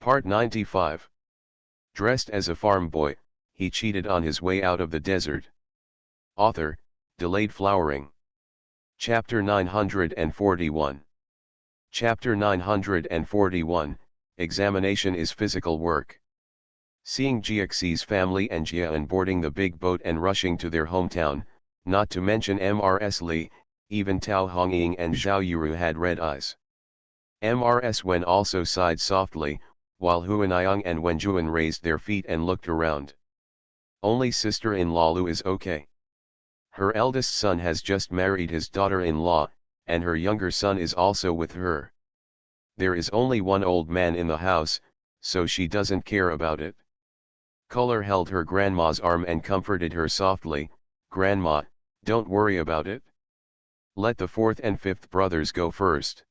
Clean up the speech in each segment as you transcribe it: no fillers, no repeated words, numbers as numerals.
Part 95. Dressed as a farm boy, he cheated on his way out of the desert. Author, Delayed Flowering. Chapter 941. Chapter 941, Examination is physical work. Seeing Jiaxi's family and Jian boarding the big boat and rushing to their hometown, not to mention Mrs. Li, even Tao Hongying and Zhao Yuru had red eyes. Mrs. Wen also sighed softly, while Huanyang and Wenjuan raised their feet and looked around. Only sister-in-law Lu is okay. Her eldest son has just married his daughter-in-law, and her younger son is also with her. There is only one old man in the house, so she doesn't care about it. Color held her grandma's arm and comforted her softly, "Grandma, don't worry about it. Let the fourth and fifth brothers go first.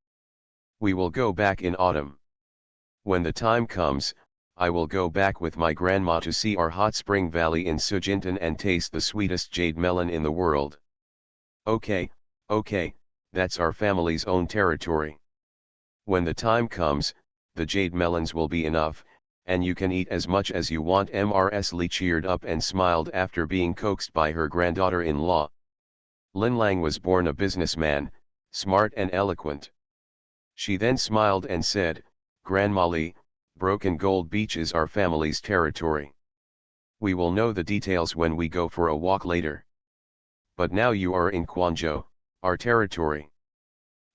We will go back in autumn. When the time comes, I will go back with my grandma to see our hot spring valley in Sujintan and taste the sweetest jade melon in the world." "Okay, that's our family's own territory. When the time comes, the jade melons will be enough, and you can eat as much as you want." Mrs. Li cheered up and smiled after being coaxed by her granddaughter-in-law. Lin Lang was born a businessman, smart and eloquent. She then smiled and said, "Grandma Li, Broken Gold Beach is our family's territory. We will know the details when we go for a walk later. But now you are in Quanzhou, our territory.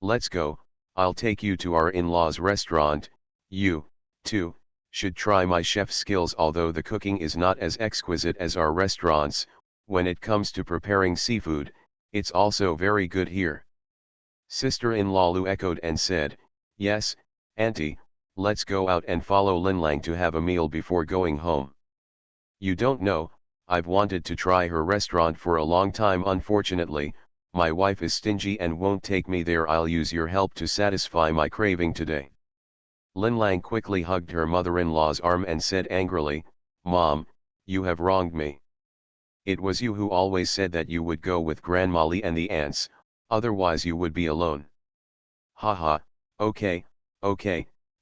Let's go, I'll take you to our in-laws' restaurant. You, too, should try my chef's skills. Although the cooking is not as exquisite as our restaurants, when it comes to preparing seafood, it's also very good here." Sister-in-law Lu echoed and said, "Yes, Auntie, let's go out and follow Lin Lang to have a meal before going home. You don't know, I've wanted to try her restaurant for a long time. Unfortunately, my wife is stingy and won't take me there. I'll use your help to satisfy my craving today." Lin Lang quickly hugged her mother-in-law's arm and said angrily, "Mom, you have wronged me. It was you who always said that you would go with Grandma Li and the aunts, otherwise you would be alone." "Haha, okay,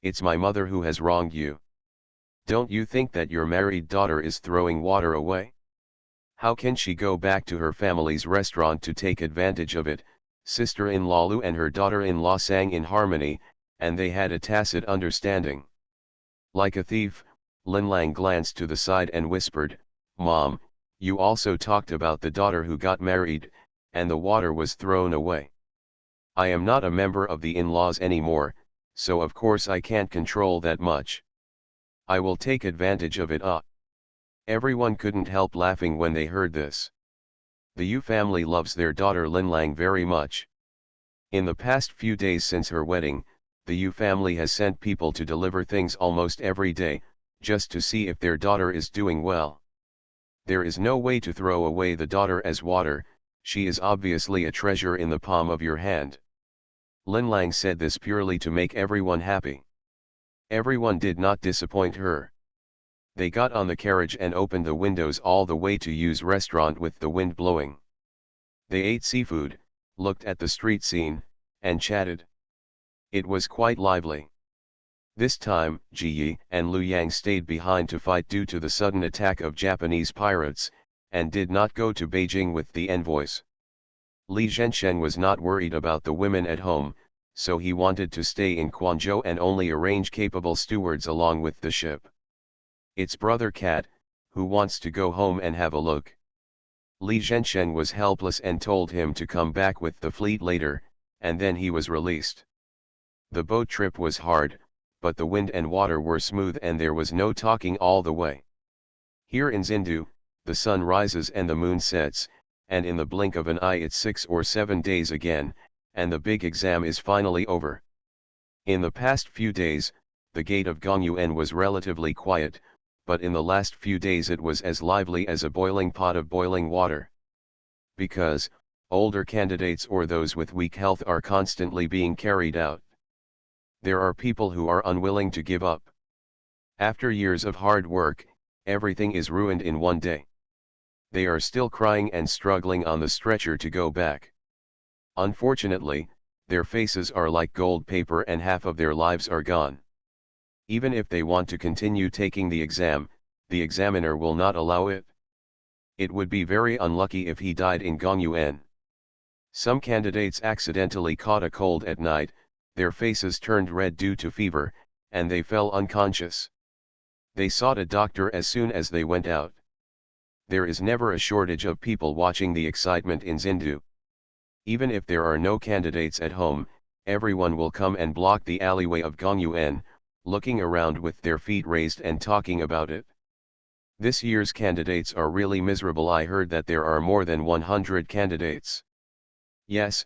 it's my mother who has wronged you. Don't you think that your married daughter is throwing water away? How can she go back to her family's restaurant to take advantage of it?" Sister-in-law Lu and her daughter-in-law sang in harmony, and they had a tacit understanding. Like a thief, Lin Lang glanced to the side and whispered, "Mom, you also talked about the daughter who got married, and the water was thrown away. I am not a member of the in-laws anymore, so of course I can't control that much. I will take advantage of it." Everyone couldn't help laughing when they heard this. The Yu family loves their daughter Lin Lang very much. In the past few days since her wedding, the Yu family has sent people to deliver things almost every day, just to see if their daughter is doing well. There is no way to throw away the daughter as water, she is obviously a treasure in the palm of your hand. Lin Lang said this purely to make everyone happy. Everyone did not disappoint her. They got on the carriage and opened the windows all the way to Yu's restaurant with the wind blowing. They ate seafood, looked at the street scene, and chatted. It was quite lively. This time, Ji Yi and Lu Yang stayed behind to fight due to the sudden attack of Japanese pirates, and did not go to Beijing with the envoys. Li Zhenshen was not worried about the women at home, so he wanted to stay in Quanzhou and only arrange capable stewards along with the ship. It's Brother Cat, who wants to go home and have a look. Li Zhenshen was helpless and told him to come back with the fleet later, and then he was released. The boat trip was hard, but the wind and water were smooth and there was no talking all the way. Here in Xindu, the sun rises and the moon sets, and in the blink of an eye it's 6 or 7 days again, and the big exam is finally over. In the past few days, the gate of Gongyuan was relatively quiet, but in the last few days it was as lively as a boiling pot of boiling water. Because, older candidates or those with weak health are constantly being carried out. There are people who are unwilling to give up. After years of hard work, everything is ruined in one day. They are still crying and struggling on the stretcher to go back. Unfortunately, their faces are like gold paper and half of their lives are gone. Even if they want to continue taking the exam, the examiner will not allow it. It would be very unlucky if he died in Gongyuan. Some candidates accidentally caught a cold at night, their faces turned red due to fever, and they fell unconscious. They sought a doctor as soon as they went out. There is never a shortage of people watching the excitement in Zindu. Even if there are no candidates at home, everyone will come and block the alleyway of Gongyuan, looking around with their feet raised and talking about it. This year's candidates are really miserable. I heard that there are more than 100 candidates. Yes,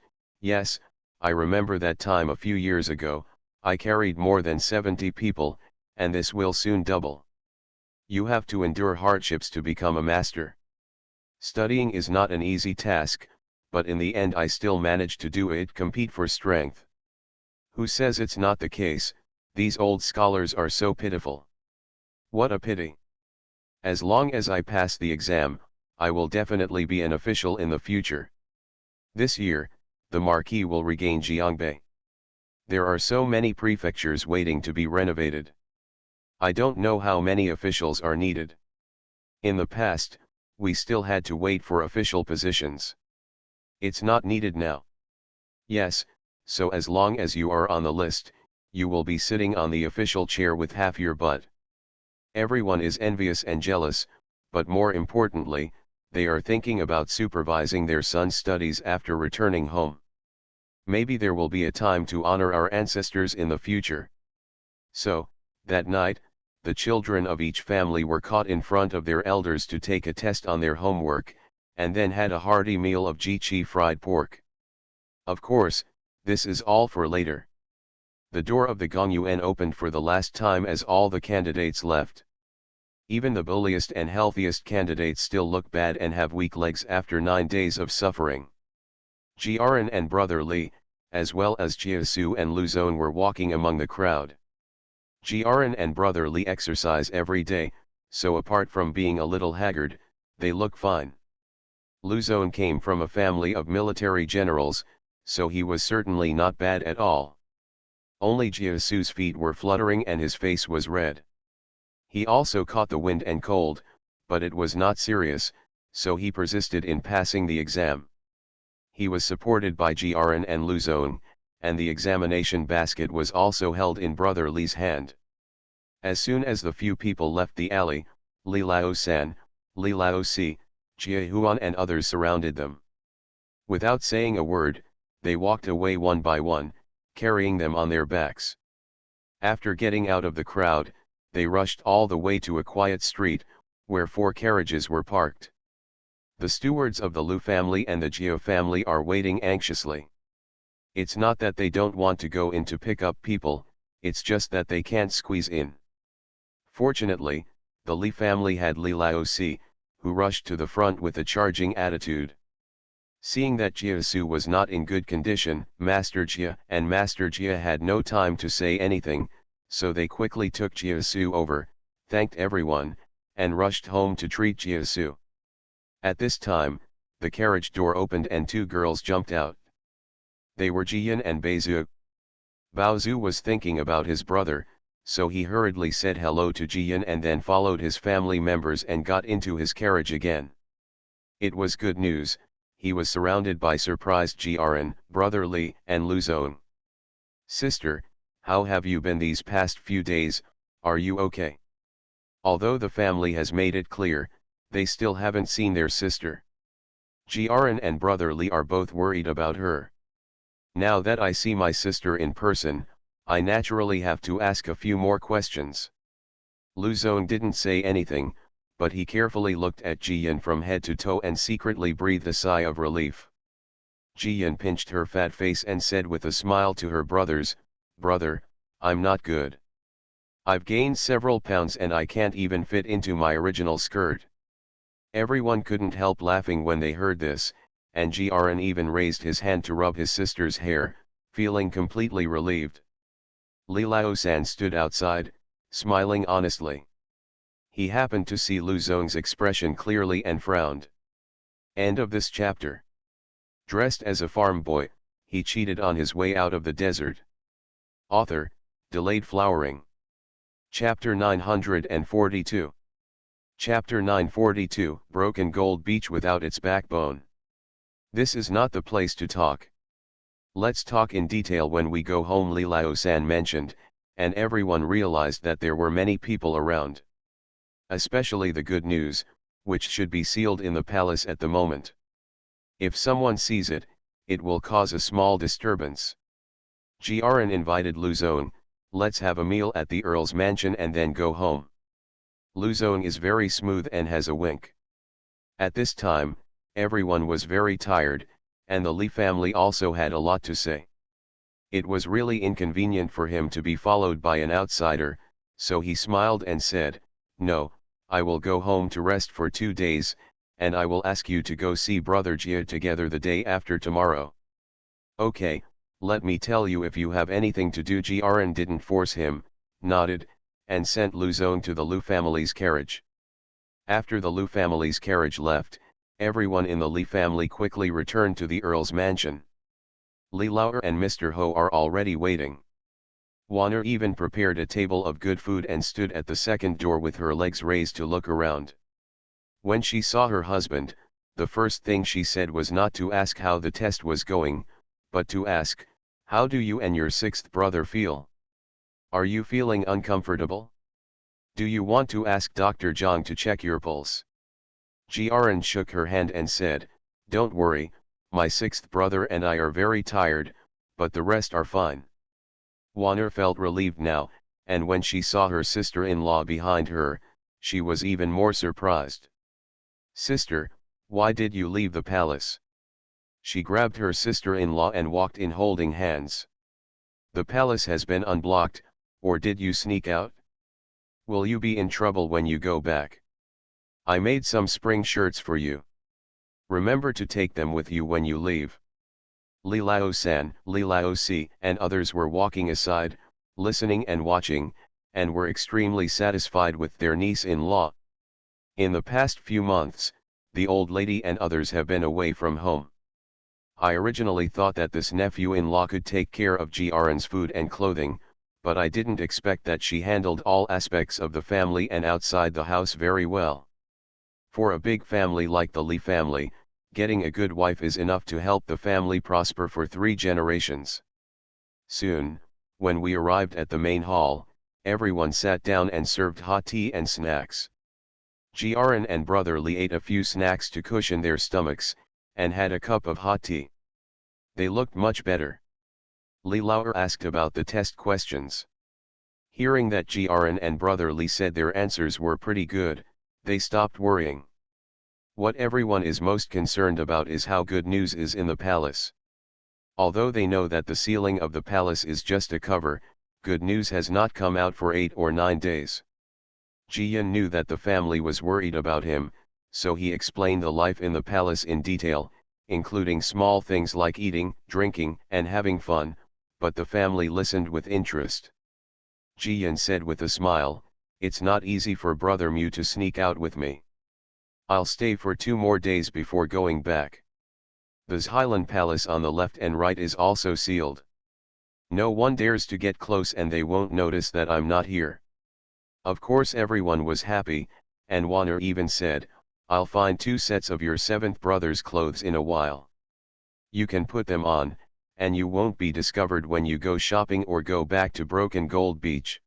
I remember that time a few years ago. I carried more than 70 people, and this will soon double. You have to endure hardships to become a master. Studying is not an easy task, but in the end I still managed to do it. Compete for strength. Who says it's not the case? These old scholars are so pitiful. What a pity. As long as I pass the exam, I will definitely be an official in the future. This year, the Marquis will regain Jiangbei. There are so many prefectures waiting to be renovated. I don't know how many officials are needed. In the past, we still had to wait for official positions. It's not needed now. Yes, so as long as you are on the list, you will be sitting on the official chair with half your butt. Everyone is envious and jealous, but more importantly, they are thinking about supervising their son's studies after returning home. Maybe there will be a time to honor our ancestors in the future. So, that night, the children of each family were caught in front of their elders to take a test on their homework, and then had a hearty meal of jiqi fried pork. Of course, this is all for later. The door of the Gongyuan opened for the last time as all the candidates left. Even the bulliest and healthiest candidates still look bad and have weak legs after 9 days of suffering. Jiaran and brother Li, as well as Jiasu and Luzon were walking among the crowd. Jiaran and brother Li exercise every day, so apart from being a little haggard, they look fine. Luzon came from a family of military generals, so he was certainly not bad at all. Only Jiasu's feet were fluttering and his face was red. He also caught the wind and cold, but it was not serious, so he persisted in passing the exam. He was supported by Jiaran and Luzon, and the examination basket was also held in brother Li's hand. As soon as the few people left the alley, Li Lao-san, Li Lao-si, Jia Huan and others surrounded them. Without saying a word, they walked away one by one, carrying them on their backs. After getting out of the crowd, they rushed all the way to a quiet street, where 4 carriages were parked. The stewards of the Lu family and the Jia family are waiting anxiously. It's not that they don't want to go in to pick up people, it's just that they can't squeeze in. Fortunately, the Li family had Li Lao-si, who rushed to the front with a charging attitude. Seeing that Jiasu was not in good condition, Master Jia and Master Jia had no time to say anything, so they quickly took Jiasu over, thanked everyone, and rushed home to treat Jiasu. At this time, the carriage door opened and 2 girls jumped out. They were Jiyan and Baizhu. Baozhu was thinking about his brother, so he hurriedly said hello to Jiyan and then followed his family members and got into his carriage again. It was good news. He was surrounded by surprised Jiaran, brother Li, and Luzon. Sister, how have you been these past few days? Are you okay? Although the family has made it clear, they still haven't seen their sister. Jiaran and brother Li are both worried about her. Now that I see my sister in person, I naturally have to ask a few more questions. Luzon didn't say anything, but he carefully looked at Jiyan from head to toe and secretly breathed a sigh of relief. Jiyan pinched her fat face and said with a smile to her brothers, "Brother, I'm not good. I've gained several pounds and I can't even fit into my original skirt." Everyone couldn't help laughing when they heard this, and Jiaran even raised his hand to rub his sister's hair, feeling completely relieved. Li Lao-san stood outside, smiling honestly. He happened to see Luzon's expression clearly and frowned. End of this chapter. Dressed as a farm boy, he cheated on his way out of the desert. Author, Delayed Flowering. Chapter 942. Chapter 942, Broken Gold Beach Without Its Backbone. This is not the place to talk. Let's talk in detail when we go home, Li Lao-san mentioned, and everyone realized that there were many people around. Especially the good news, which should be sealed in the palace at the moment. If someone sees it, it will cause a small disturbance. Jiaran invited Luzong, let's have a meal at the Earl's mansion and then go home. Luzong is very smooth and has a wink. At this time, everyone was very tired, and the Li family also had a lot to say. It was really inconvenient for him to be followed by an outsider, so he smiled and said, "No, I will go home to rest for 2 days, and I will ask you to go see Brother Jia together the day after tomorrow." "Okay, let me tell you if you have anything to do." Jiaran didn't force him, nodded, and sent Luzong to the Lu family's carriage. After the Lu family's carriage left, everyone in the Li family quickly returned to the Earl's mansion. Li Lao and Mr. Ho are already waiting. Wanner even prepared a table of good food and stood at the second door with her legs raised to look around. When she saw her husband, the first thing she said was not to ask how the test was going, but to ask, "How do you and your sixth brother feel? Are you feeling uncomfortable? Do you want to ask Dr. Zhang to check your pulse?" Jiaran shook her hand and said, "Don't worry, my sixth brother and I are very tired, but the rest are fine." Wanner felt relieved now, and when she saw her sister-in-law behind her, she was even more surprised. "Sister, why did you leave the palace?" She grabbed her sister-in-law and walked in holding hands. "The palace has been unblocked, or did you sneak out? Will you be in trouble when you go back? I made some spring shirts for you. Remember to take them with you when you leave." Li Lao-san, Li Lao-si, and others were walking aside, listening and watching, and were extremely satisfied with their niece-in-law. In the past few months, the old lady and others have been away from home. I originally thought that this nephew-in-law could take care of Jiaran's food and clothing, but I didn't expect that she handled all aspects of the family and outside the house very well. For a big family like the Li family, getting a good wife is enough to help the family prosper for 3 generations. Soon, when we arrived at the main hall, everyone sat down and served hot tea and snacks. Jiaran and Brother Li ate a few snacks to cushion their stomachs, and had a cup of hot tea. They looked much better. Li Lao asked about the test questions. Hearing that Jiaran and Brother Li said their answers were pretty good, they stopped worrying. What everyone is most concerned about is how good news is in the palace. Although they know that the sealing of the palace is just a cover, good news has not come out for 8 or 9 days. Jiyan knew that the family was worried about him, so he explained the life in the palace in detail, including small things like eating, drinking, and having fun, but the family listened with interest. Jiyan said with a smile, "It's not easy for Brother Mu to sneak out with me. I'll stay for 2 more days before going back. The Highland Palace on the left and right is also sealed. No one dares to get close and they won't notice that I'm not here." Of course everyone was happy, and Wanner even said, "I'll find 2 sets of your 7th brother's clothes in a while. You can put them on, and you won't be discovered when you go shopping or go back to Broken Gold Beach."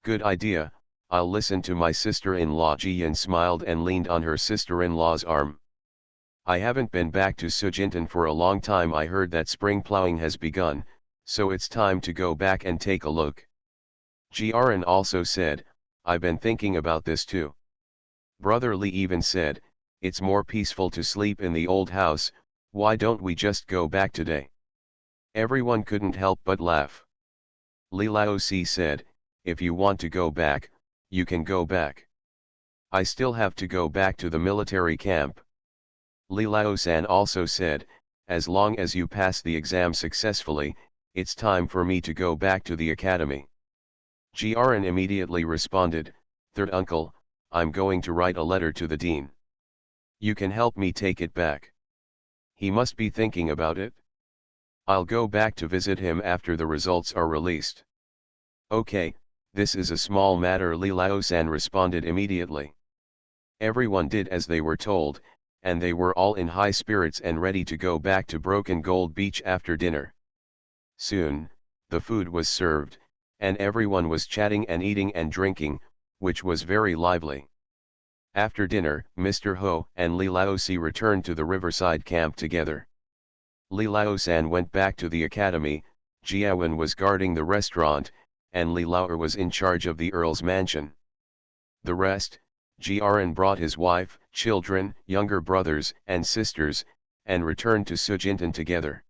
"Good idea, I'll listen to my sister-in-law." Jiyan smiled and leaned on her sister-in-law's arm. "I haven't been back to Sujintan for a long time. I heard that spring plowing has begun, so it's time to go back and take a look." Jiaran also said, "I've been thinking about this too." Brother Li even said, "It's more peaceful to sleep in the old house, why don't we just go back today?" Everyone couldn't help but laugh. Li Lao-si said, "If you want to go back, you can go back. I still have to go back to the military camp." Li Lao-san also said, "As long as you pass the exam successfully, it's time for me to go back to the academy." Jiaran immediately responded, "Third uncle, I'm going to write a letter to the dean. You can help me take it back. He must be thinking about it. I'll go back to visit him after the results are released." "Okay, "This is a small matter," Li Lao-san responded immediately. Everyone did as they were told, and they were all in high spirits and ready to go back to Broken Gold Beach after dinner. Soon, the food was served, and everyone was chatting and eating and drinking, which was very lively. After dinner, Mr. Ho and Li Laosi returned to the riverside camp together. Li Lao-san went back to the academy, Jiawen was guarding the restaurant, and Li Laoer was in charge of the Earl's mansion. The rest, Jiaren brought his wife, children, younger brothers and sisters, and returned to Sujintan together.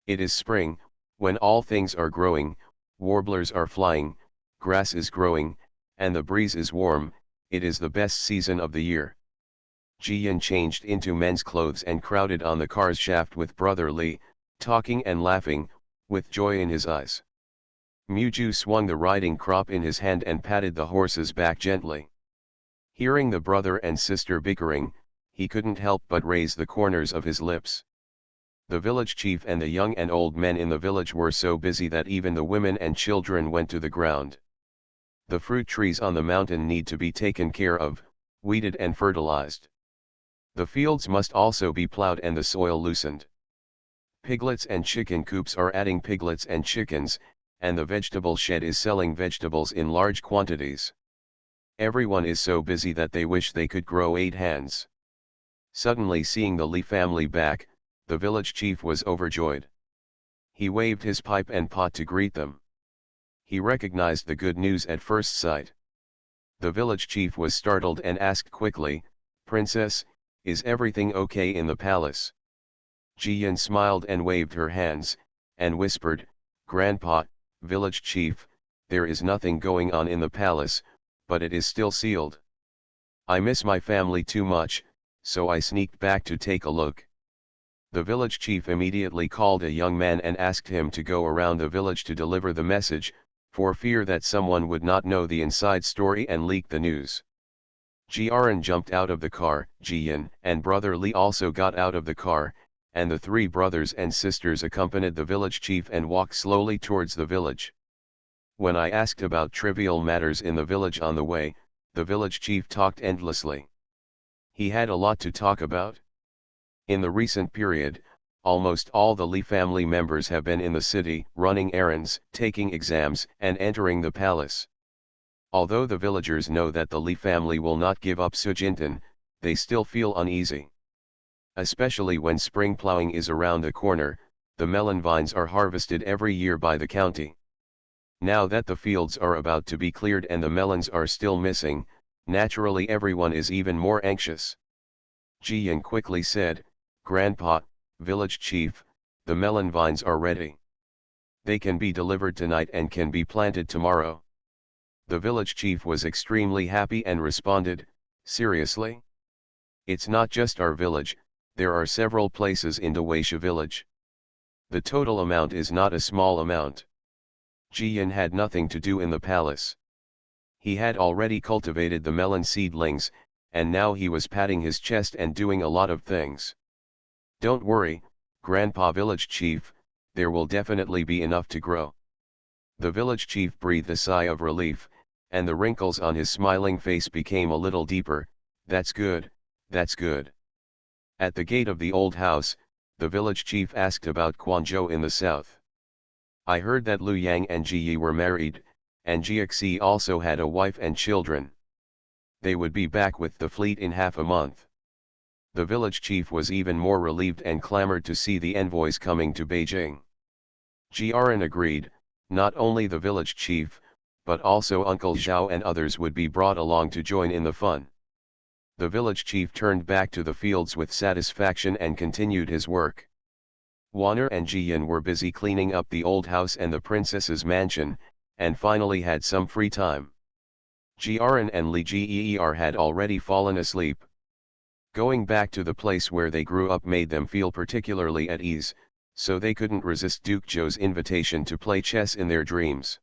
It is spring, when all things are growing, warblers are flying, grass is growing, and the breeze is warm. It is the best season of the year. Jiyan changed into men's clothes and crowded on the car's shaft with brother Li, talking and laughing, with joy in his eyes. Muju swung the riding crop in his hand and patted the horse's back gently. Hearing the brother and sister bickering, he couldn't help but raise the corners of his lips. The village chief and the young and old men in the village were so busy that even the women and children went to the ground. The fruit trees on the mountain need to be taken care of, weeded and fertilized. The fields must also be plowed and the soil loosened. Piglets and chicken coops are adding piglets and chickens, and the vegetable shed is selling vegetables in large quantities. Everyone is so busy that they wish they could grow 8 hands. Suddenly seeing the Li family back, the village chief was overjoyed. He waved his pipe and pot to greet them. He recognized the good news at first sight. The village chief was startled and asked quickly, "Princess, is everything okay in the palace?" Jiyan smiled and waved her hands, and whispered, "Grandpa, village chief, there is nothing going on in the palace, but it is still sealed. I miss my family too much, so I sneaked back to take a look." The village chief immediately called a young man and asked him to go around the village to deliver the message, for fear that someone would not know the inside story and leak the news. Jiaren jumped out of the car, Jiyan and brother Li also got out of the car, and the 3 brothers and sisters accompanied the village chief and walked slowly towards the village. When I asked about trivial matters in the village on the way, the village chief talked endlessly. He had a lot to talk about. In the recent period, almost all the Li family members have been in the city, running errands, taking exams, and entering the palace. Although the villagers know that the Li family will not give up Sujintan, they still feel uneasy. Especially when spring plowing is around the corner, the melon vines are harvested every year by the county. Now that the fields are about to be cleared and the melons are still missing, naturally everyone is even more anxious. Jiyan quickly said, "Grandpa, village chief, the melon vines are ready. They can be delivered tonight and can be planted tomorrow." The village chief was extremely happy and responded, "Seriously? It's not just our village, there are several places in Dawaisha village. The total amount is not a small amount." Jiyan had nothing to do in the palace. He had already cultivated the melon seedlings, and now he was patting his chest and doing a lot of things. "Don't worry, Grandpa village chief, there will definitely be enough to grow." The village chief breathed a sigh of relief, and the wrinkles on his smiling face became a little deeper. "That's good, that's good." At the gate of the old house, the village chief asked about Quanzhou in the south. "I heard that Liu Yang and Ji Yi were married, and Jiaxi also had a wife and children. They would be back with the fleet in half a month." The village chief was even more relieved and clamored to see the envoys coming to Beijing. Jiaren agreed, not only the village chief, but also Uncle Zhao and others would be brought along to join in the fun. The village chief turned back to the fields with satisfaction and continued his work. Wanner and Jiyan were busy cleaning up the old house and the princess's mansion, and finally had some free time. Jiaren and Li Geer had already fallen asleep. Going back to the place where they grew up made them feel particularly at ease, so they couldn't resist Duke Zhou's invitation to play chess in their dreams.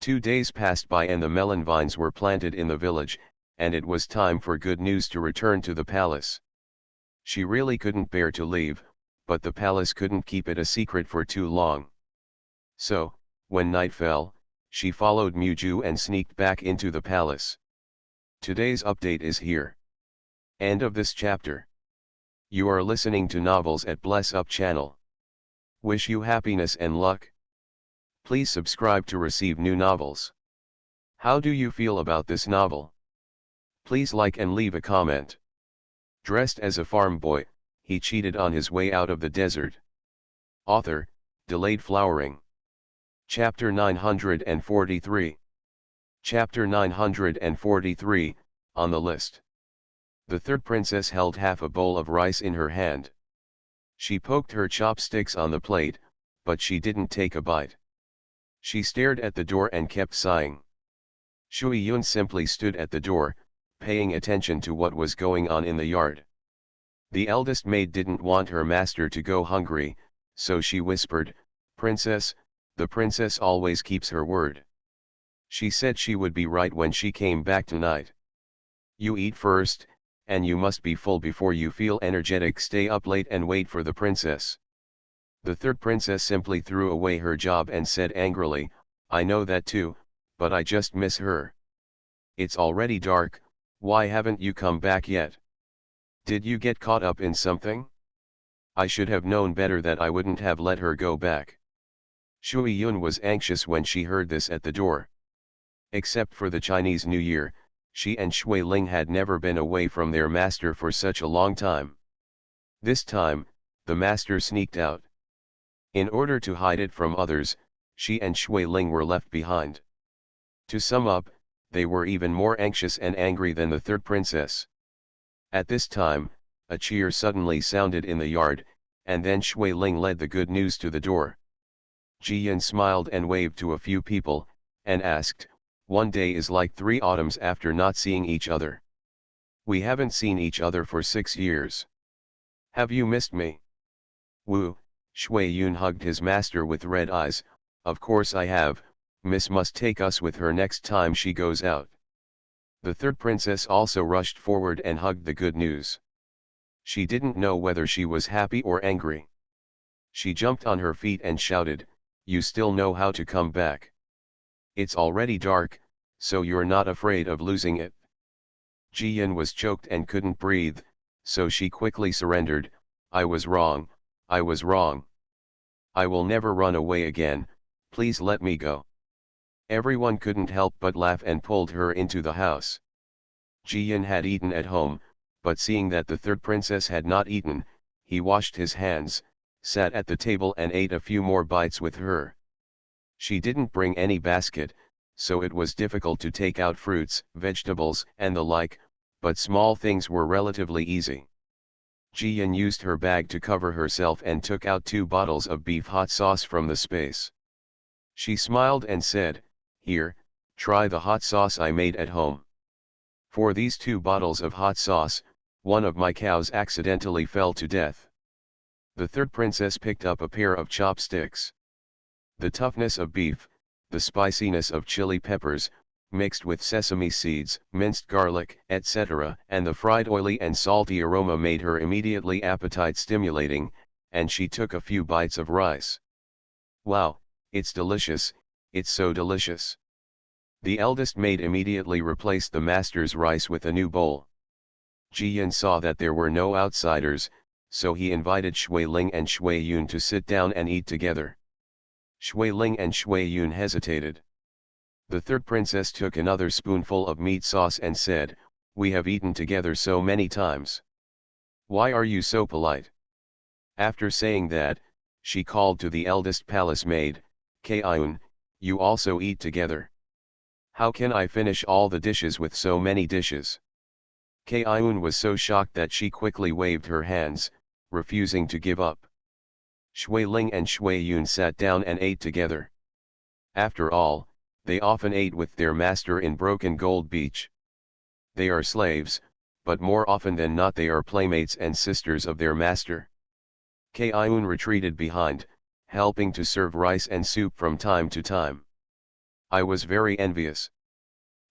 2 days passed by and the melon vines were planted in the village, and it was time for Good News to return to the palace. She really couldn't bear to leave, but the palace couldn't keep it a secret for too long. So, when night fell, She followed Muju and sneaked back into the palace. Today's update is here. End of this chapter. You are listening to Novels at Bless Up channel. Wish you happiness and luck. Please subscribe to receive new novels. How do you feel about this novel? Please like and leave a comment. Dressed as a farm boy, he cheated on his way out of the desert. Author, Delayed Flowering. Chapter 943. Chapter 943, on the list. The third princess held half a bowl of rice in her hand. She poked her chopsticks on the plate, but she didn't take a bite. She stared at the door and kept sighing. Shui Yun simply stood at the door, paying attention to what was going on in the yard. The eldest maid didn't want her master to go hungry, so she whispered, "Princess, the princess always keeps her word. She said she would be right when she came back tonight. You eat first, and you must be full before you feel energetic. Stay up late and wait for the princess." The third princess simply threw away her job and said angrily, "I know that too, but I just miss her. It's already dark, why haven't you come back yet? Did you get caught up in something? I should have known better that I wouldn't have let her go back." Shui Yun was anxious when she heard this at the door. Except for the Chinese New Year, she and Shui Ling had never been away from their master for such a long time. This time, the master sneaked out. In order to hide it from others, she and Shui Ling were left behind. To sum up, they were even more anxious and angry than the third princess. At this time, a cheer suddenly sounded in the yard, and then Shui Ling led the good news to the door. Ji Yin smiled and waved to a few people, and asked, "One day is like 3 autumns after not seeing each other. We haven't seen each other for 6 years. Have you missed me?" "Wu," Shui Yun hugged his master with red eyes, "Of course I have, Miss must take us with her next time she goes out." The third princess also rushed forward and hugged the good news. She didn't know whether she was happy or angry. She jumped on her feet and shouted, "You still know how to come back? It's already dark, so you're not afraid of losing it?" Ji Yin was choked and couldn't breathe, so she quickly surrendered, "I was wrong, I was wrong. I will never run away again, please let me go." Everyone couldn't help but laugh and pulled her into the house. Ji Yin had eaten at home, but seeing that the third princess had not eaten, he washed his hands, sat at the table and ate a few more bites with her. She didn't bring any basket, so it was difficult to take out fruits, vegetables, and the like, but small things were relatively easy. Ji Yin used her bag to cover herself and took out 2 bottles of beef hot sauce from the space. She smiled and said, "Here, try the hot sauce I made at home. For these 2 bottles of hot sauce, one of my cows accidentally fell to death." The third princess picked up a pair of chopsticks. The toughness of beef, the spiciness of chili peppers, mixed with sesame seeds, minced garlic, etc., and the fried oily and salty aroma made her immediately appetite stimulating, and she took a few bites of rice. "Wow, it's delicious, it's so delicious." The eldest maid immediately replaced the master's rice with a new bowl. Ji Yin saw that there were no outsiders, so he invited Shui Ling and Shui Yun to sit down and eat together. Shui Ling and Shui Yun hesitated. The third princess took another spoonful of meat sauce and said, "We have eaten together so many times. Why are you so polite?" After saying that, she called to the eldest palace maid, "Kayun, you also eat together. How can I finish all the dishes with so many dishes?" Kayun was so shocked that she quickly waved her hands, refusing to give up. Shui Ling and Shui Yun sat down and ate together. After all, they often ate with their master in Broken Gold Beach. They are slaves, but more often than not they are playmates and sisters of their master. Kayun retreated behind, helping to serve rice and soup from time to time. I was very envious.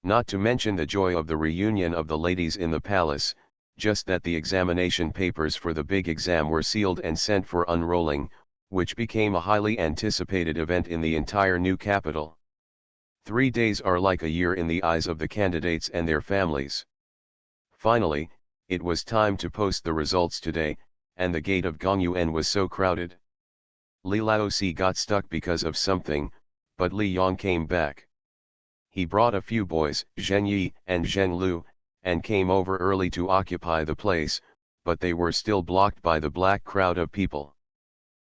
Not to mention the joy of the reunion of the ladies in the palace, just that the examination papers for the big exam were sealed and sent for unrolling, which became a highly anticipated event in the entire new capital. 3 days are like a year in the eyes of the candidates and their families. Finally, it was time to post the results today, and the gate of Gongyuan was so crowded. Li Laozi got stuck because of something, but Li Yong came back. He brought a few boys, Zheng Yi and Zheng Lu, and came over early to occupy the place, but they were still blocked by the black crowd of people.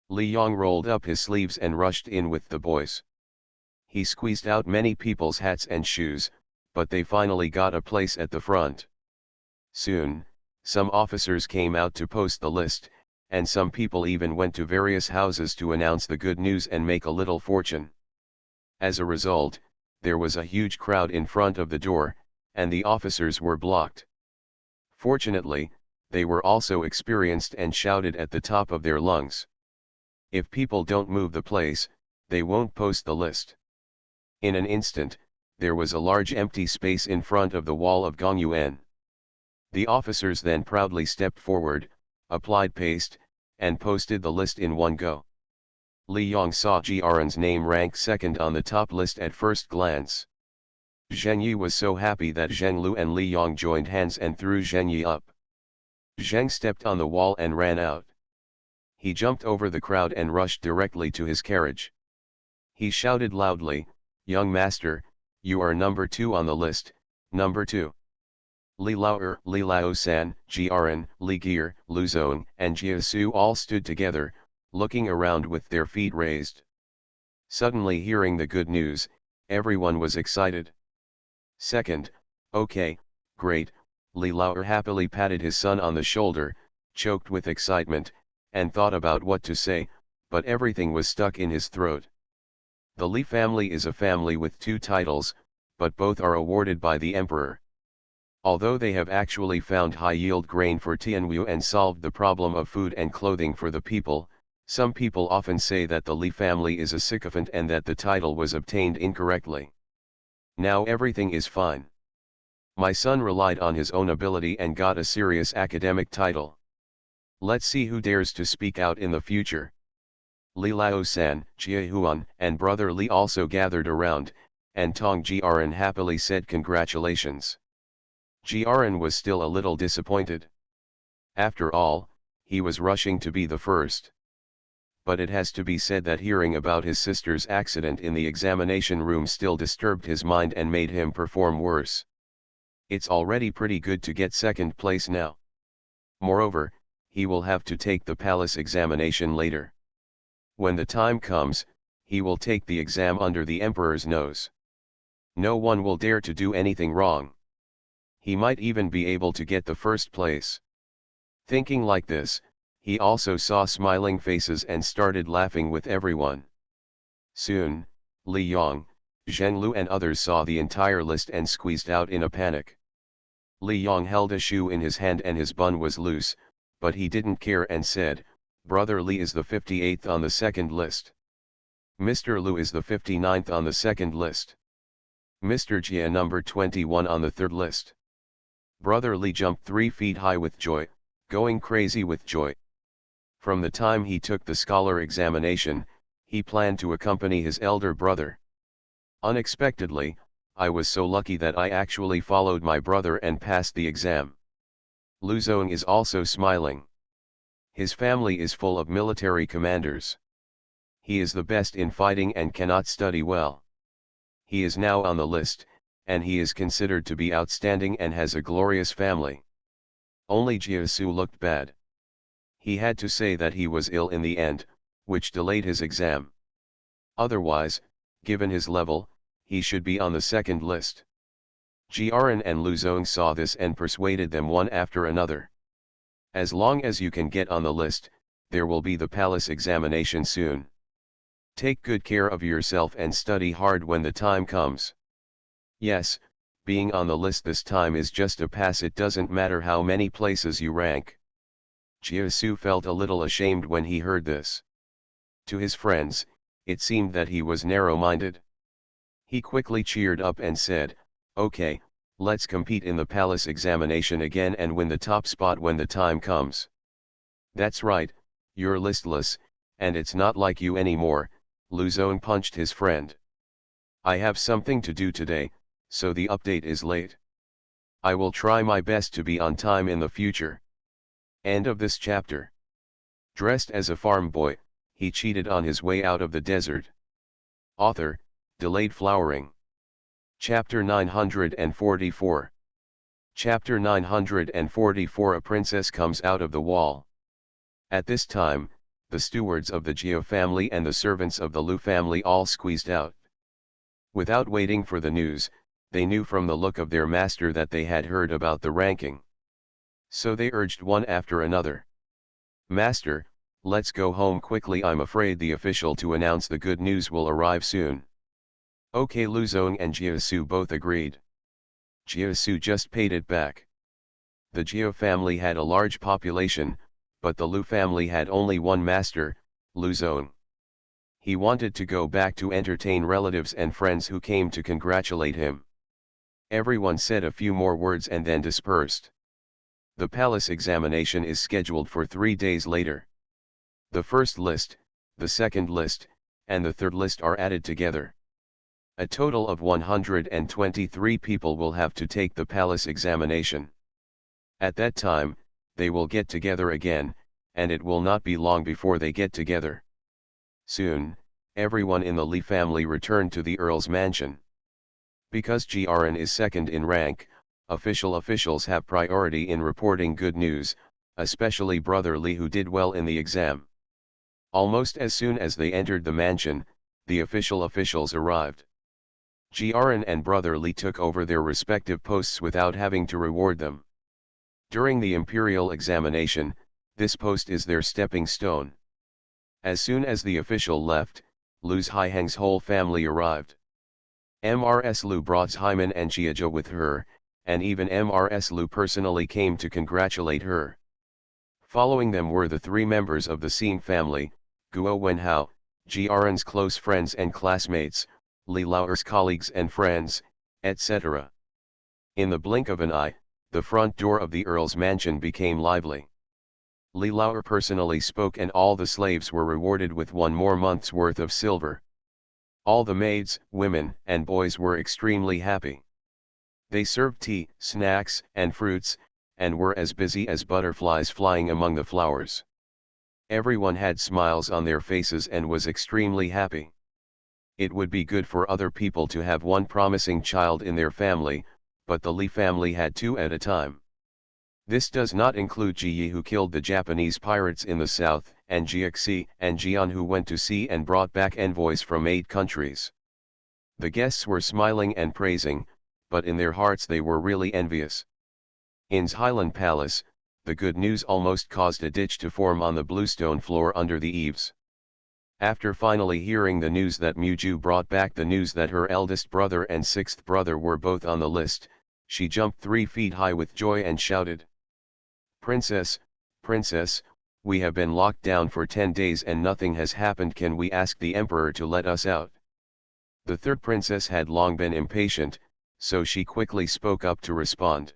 Li Yong rolled up his sleeves and rushed in with the boys. He squeezed out many people's hats and shoes, but they finally got a place at the front. Soon, some officers came out to post the list, and some people even went to various houses to announce the good news and make a little fortune. As a result, there was a huge crowd in front of the door, and the officers were blocked. Fortunately, they were also experienced and shouted at the top of their lungs. If people don't move the place, they won't post the list. In an instant, there was a large empty space in front of the wall of Gongyuan. The officers then proudly stepped forward, applied paste, and posted the list in one go. Li Yong saw Jiaren's name rank second on the top list at first glance. Zheng Yi was so happy that Zheng Lu and Li Yong joined hands and threw Zheng Yi up. Zheng stepped on the wall and ran out. He jumped over the crowd and rushed directly to his carriage. He shouted loudly, "Young master, you are number 2 on the list, number 2. Li Lao, Li Lao San, Jiaren, Li Gear, Luzong, and Jiasu all stood together, looking around with their feet raised. Suddenly hearing the good news, everyone was excited. Second, okay, great, Li Lao happily patted his son on the shoulder, choked with excitement, and thought about what to say, but everything was stuck in his throat. The Li family is a family with 2 titles, but both are awarded by the emperor. Although they have actually found high-yield grain for Tianwu and solved the problem of food and clothing for the people, some people often say that the Li family is a sycophant and that the title was obtained incorrectly. Now everything is fine. My son relied on his own ability and got a serious academic title. Let's see who dares to speak out in the future. Li Lao-san, Jia Huan, and brother Li also gathered around, and Tong Jiaran happily said congratulations. Jiaran was still a little disappointed. After all, he was rushing to be the first. But it has to be said that hearing about his sister's accident in the examination room still disturbed his mind and made him perform worse. It's already pretty good to get second place now. Moreover, he will have to take the palace examination later. When the time comes, he will take the exam under the emperor's nose. No one will dare to do anything wrong. He might even be able to get the first place. Thinking like this, he also saw smiling faces and started laughing with everyone. Soon, Li Yong, Zheng Lu and others saw the entire list and squeezed out in a panic. Li Yong held a shoe in his hand and his bun was loose, but he didn't care and said, "Brother Li is the 58th on the second list. Mr. Lu is the 59th on the second list. Mr. Jia number 21 on the third list." Brother Li jumped 3 feet high with joy, going crazy with joy. From the time he took the scholar examination, he planned to accompany his elder brother. Unexpectedly, I was so lucky that I actually followed my brother and passed the exam. Luzong is also smiling. His family is full of military commanders. He is the best in fighting and cannot study well. He is now on the list, and he is considered to be outstanding and has a glorious family. Only Jiasu looked bad. He had to say that he was ill in the end, which delayed his exam. Otherwise, given his level, he should be on the second list. Jiaran and Luzong saw this and persuaded them one after another. As long as you can get on the list, there will be the palace examination soon. Take good care of yourself and study hard when the time comes. Yes, being on the list this time is just a pass, it doesn't matter how many places you rank. Jiasu felt a little ashamed when he heard this. To his friends, it seemed that he was narrow-minded. He quickly cheered up and said, "Okay, let's compete in the palace examination again and win the top spot when the time comes." "That's right, you're listless, and it's not like you anymore," Luzon punched his friend. I have something to do today, so the update is late. I will try my best to be on time in the future. End of this chapter. Dressed as a farm boy, he cheated on his way out of the desert. Author, Delayed Flowering. Chapter 944. Chapter 944. A princess comes out of the wall. At this time, the stewards of the Geo family and the servants of the Lu family all squeezed out. Without waiting for the news, they knew from the look of their master that they had heard about the ranking. So they urged one after another. Master, let's go home quickly. I'm afraid the official to announce the good news will arrive soon. Okay, Luzong and Jiasu both agreed. Jiasu just paid it back. The Geo family had a large population, but the Lu family had only one master, Luzong. He wanted to go back to entertain relatives and friends who came to congratulate him. Everyone said a few more words and then dispersed. The palace examination is scheduled for 3 days later. The first list, the second list, and the third list are added together. A total of 123 people will have to take the palace examination. At that time, they will get together again, and it will not be long before they get together. Soon, everyone in the Li family returned to the Earl's mansion. Because Jiaran is second in rank, officials have priority in reporting good news, especially brother Li who did well in the exam. Almost as soon as they entered the mansion, the officials arrived. Jiaran and brother Li took over their respective posts without having to reward them. During the imperial examination, this post is their stepping stone. As soon as the official left, Lu's Haiheng's whole family arrived. Mrs. Lu brought Hyman and Jiaja with her, and even Mrs. Lu personally came to congratulate her. Following them were the 3 members of the Xing family, Guo Wenhao, Jiaran's close friends and classmates, Li Lao's colleagues and friends, etc. In the blink of an eye, the front door of the Earl's mansion became lively. Li Lao personally spoke and all the slaves were rewarded with 1 more month's worth of silver. All the maids, women, and boys were extremely happy. They served tea, snacks, and fruits, and were as busy as butterflies flying among the flowers. Everyone had smiles on their faces and was extremely happy. It would be good for other people to have one promising child in their family, but the Li family had 2 at a time. This does not include Ji Yi who killed the Japanese pirates in the south, and Jiaxi and Jian who went to sea and brought back envoys from 8 countries. The guests were smiling and praising, but in their hearts they were really envious. In Highland Palace, the good news almost caused a ditch to form on the bluestone floor under the eaves. After finally hearing the news that Muju brought back the news that her eldest brother and 6th brother were both on the list, she jumped 3 feet high with joy and shouted, "Princess, Princess, we have been locked down for 10 days and nothing has happened. Can we ask the Emperor to let us out?" The 3rd princess had long been impatient, so she quickly spoke up to respond.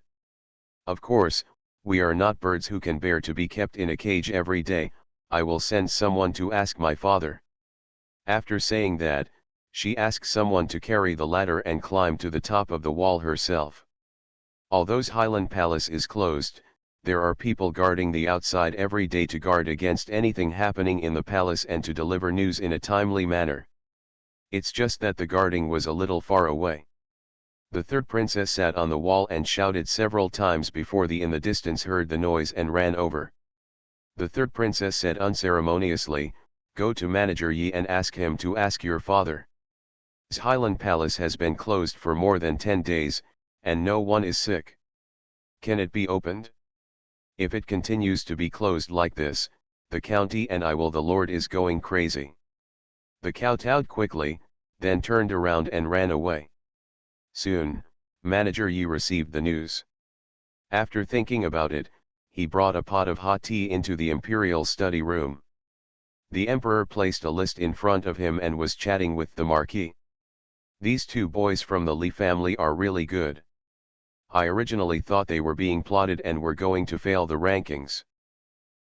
"Of course, we are not birds who can bear to be kept in a cage every day. I will send someone to ask my father." After saying that, she asked someone to carry the ladder and climb to the top of the wall herself. Although Highland Palace is closed, there are people guarding the outside every day to guard against anything happening in the palace and to deliver news in a timely manner. It's just that the guarding was a little far away. The 3rd princess sat on the wall and shouted several times before the in the distance heard the noise and ran over. The 3rd princess said unceremoniously, "Go to Manager Yi and ask him to ask your father. Highland Palace has been closed for more than 10 days, and no one is sick. Can it be opened? If it continues to be closed like this, the county and the Lord is going crazy." The kowtowed quickly, then turned around and ran away. Soon, Manager Yi received the news. After thinking about it, he brought a pot of hot tea into the imperial study room. The emperor placed a list in front of him and was chatting with the marquis. "These 2 boys from the Li family are really good. I originally thought they were being plotted and were going to fail the rankings.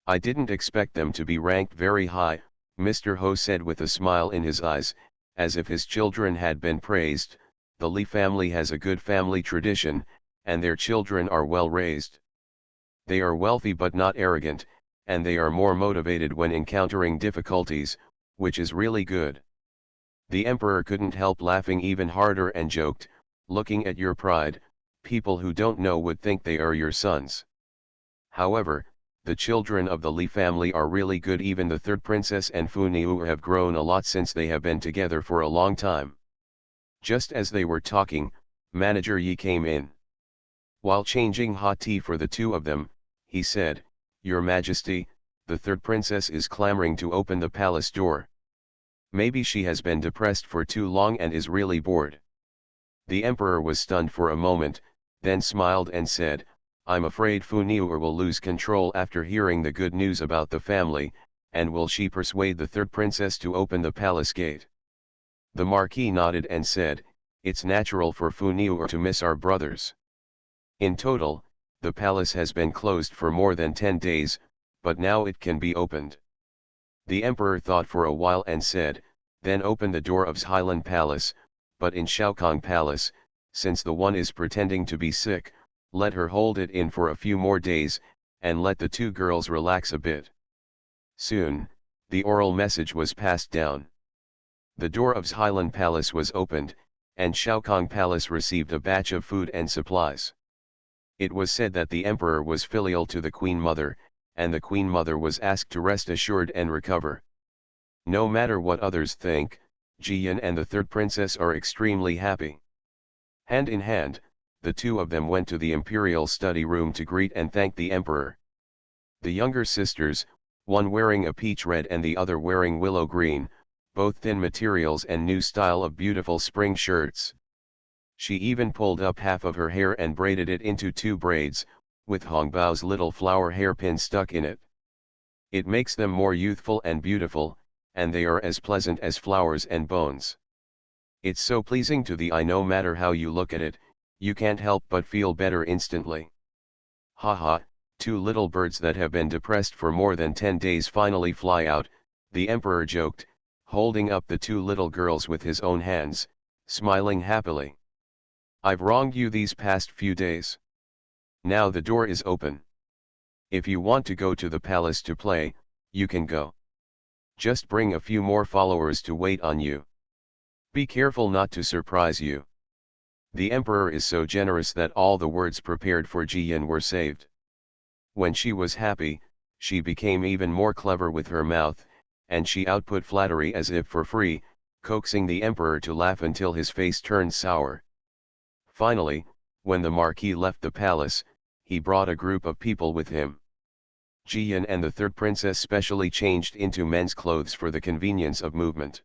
I didn't expect them to be ranked very high," Mr. Ho said with a smile in his eyes, as if his children had been praised. The Li family has a good family tradition, and their children are well raised. They are wealthy but not arrogant, and they are more motivated when encountering difficulties, which is really good. The emperor couldn't help laughing even harder and joked, "Looking at your pride, people who don't know would think they are your sons." However, the children of the Li family are really good. Even the third princess and Fu Niu have grown a lot since they have been together for a long time. Just as they were talking, Manager Yi came in. While changing hot tea for the two of them, he said, "Your Majesty, the third princess is clamoring to open the palace door. Maybe she has been depressed for too long and is really bored." The emperor was stunned for a moment, then smiled and said, "I'm afraid Fu Niu will lose control after hearing the good news about the family, and will she persuade the third princess to open the palace gate?" The Marquis nodded and said, "It's natural for Fu Niu to miss our brothers. In total, the palace has been closed for more than 10 days, but now it can be opened." The emperor thought for a while and said, "Then open the door of Highland Palace, but in Shaokong Palace, since the one is pretending to be sick, let her hold it in for a few more days, and let the two girls relax a bit." Soon, the oral message was passed down. The door of Highland Palace was opened, and Shaokong Palace received a batch of food and supplies. It was said that the emperor was filial to the Queen Mother, and the Queen Mother was asked to rest assured and recover. No matter what others think, Jiyan and the third princess are extremely happy. Hand in hand, the two of them went to the imperial study room to greet and thank the emperor. The younger sisters, one wearing a peach red and the other wearing willow green, both thin materials and new style of beautiful spring shirts. She even pulled up half of her hair and braided it into 2 braids, with Hongbao's little flower hairpin stuck in it. It makes them more youthful and beautiful, and they are as pleasant as flowers and bones. It's so pleasing to the eye. No matter how you look at it, you can't help but feel better instantly. Haha, 2 little birds that have been depressed for more than 10 days finally fly out, the emperor joked, holding up the 2 little girls with his own hands, smiling happily. "I've wronged you these past few days. Now the door is open. If you want to go to the palace to play, you can go. Just bring a few more followers to wait on you. Be careful not to surprise you." The emperor is so generous that all the words prepared for Jiyan were saved. When she was happy, she became even more clever with her mouth, and she output flattery as if for free, coaxing the emperor to laugh until his face turned sour. Finally, when the Marquis left the palace, he brought a group of people with him. Jiyan and the third princess specially changed into men's clothes for the convenience of movement.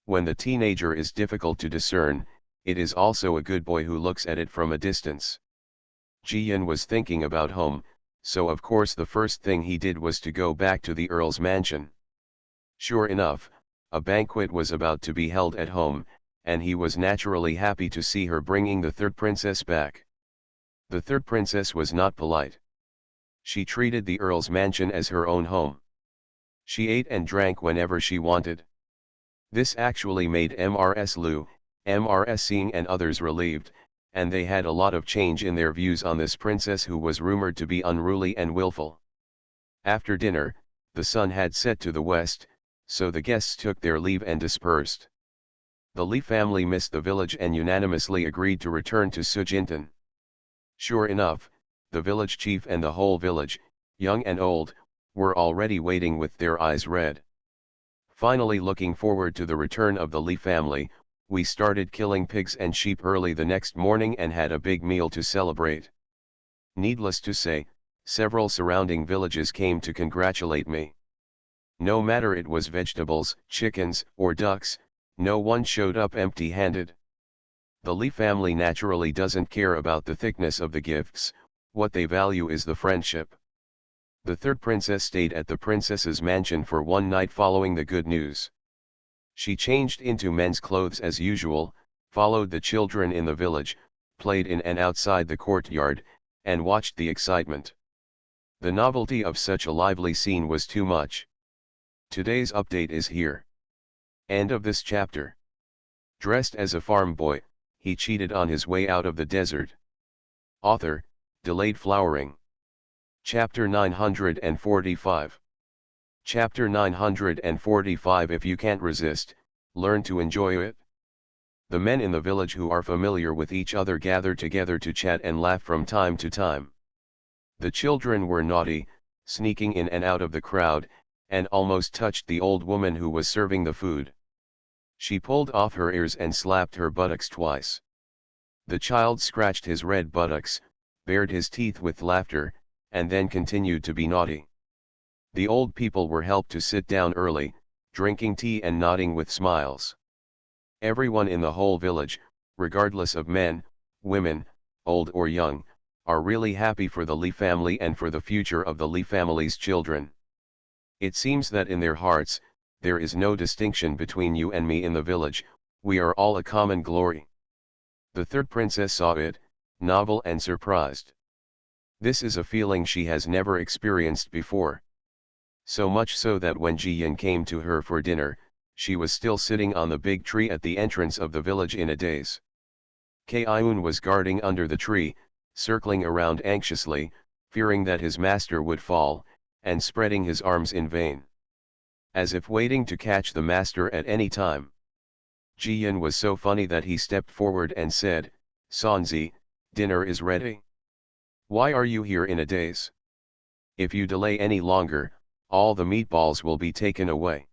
When the teenager is difficult to discern, it is also a good boy who looks at it from a distance. Jiyan was thinking about home, so of course the first thing he did was to go back to the Earl's mansion. Sure enough, a banquet was about to be held at home, and he was naturally happy to see her bringing the third princess back. The third princess was not polite. She treated the Earl's mansion as her own home. She ate and drank whenever she wanted. This actually made Mrs. Liu, Mrs. Xing and others relieved, and they had a lot of change in their views on this princess who was rumored to be unruly and willful. After dinner, the sun had set to the west, so the guests took their leave and dispersed. The Li family missed the village and unanimously agreed to return to Sujintan. Sure enough, the village chief and the whole village, young and old, were already waiting with their eyes red. Finally, looking forward to the return of the Li family, we started killing pigs and sheep early the next morning and had a big meal to celebrate. Needless to say, several surrounding villages came to congratulate me. No matter it was vegetables, chickens, or ducks, no one showed up empty-handed. The Li family naturally doesn't care about the thickness of the gifts, what they value is the friendship. The third princess stayed at the princess's mansion for one night following the good news. She changed into men's clothes as usual, followed the children in the village, played in and outside the courtyard, and watched the excitement. The novelty of such a lively scene was too much. Today's update is here. End of this chapter. Dressed as a farm boy, he cheated on his way out of the desert. Author, Delayed Flowering. Chapter 945. Chapter 945. If you can't resist, learn to enjoy it. The men in the village who are familiar with each other gather together to chat and laugh from time to time. The children were naughty, sneaking in and out of the crowd, and almost touched the old woman who was serving the food. She pulled off her ears and slapped her buttocks twice. The child scratched his red buttocks, bared his teeth with laughter, and then continued to be naughty. The old people were helped to sit down early, drinking tea and nodding with smiles. Everyone in the whole village, regardless of men, women, old or young, are really happy for the Lee family and for the future of the Lee family's children. It seems that in their hearts, there is no distinction between you and me in the village, we are all a common glory. The third princess saw it, novel and surprised. This is a feeling she has never experienced before. So much so that when Ji Yin came to her for dinner, she was still sitting on the big tree at the entrance of the village in a daze. Kaiun was guarding under the tree, circling around anxiously, fearing that his master would fall, and spreading his arms in vain, as if waiting to catch the master at any time. Ji Yin was so funny that he stepped forward and said, "Sanzi, dinner is ready. Why are you here in a daze? If you delay any longer, all the meatballs will be taken away."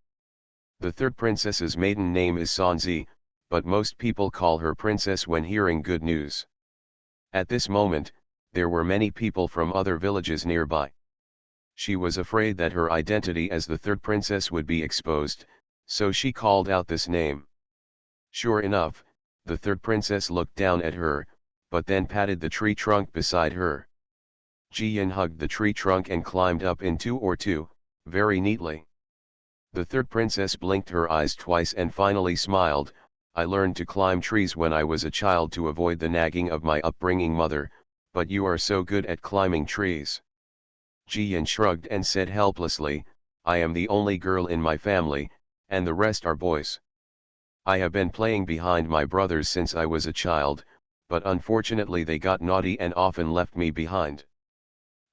The third princess's maiden name is Sanzi, but most people call her princess when hearing good news. At this moment, there were many people from other villages nearby. She was afraid that her identity as the third princess would be exposed, so she called out this name. Sure enough, the third princess looked down at her, but then patted the tree trunk beside her. Ji Yin hugged the tree trunk and climbed up in two, very neatly. The third princess blinked her eyes twice and finally smiled. "I learned to climb trees when I was a child to avoid the nagging of my upbringing mother, but you are so good at climbing trees." Ji Yin shrugged and said helplessly, "I am the only girl in my family, and the rest are boys. I have been playing behind my brothers since I was a child, but unfortunately they got naughty and often left me behind.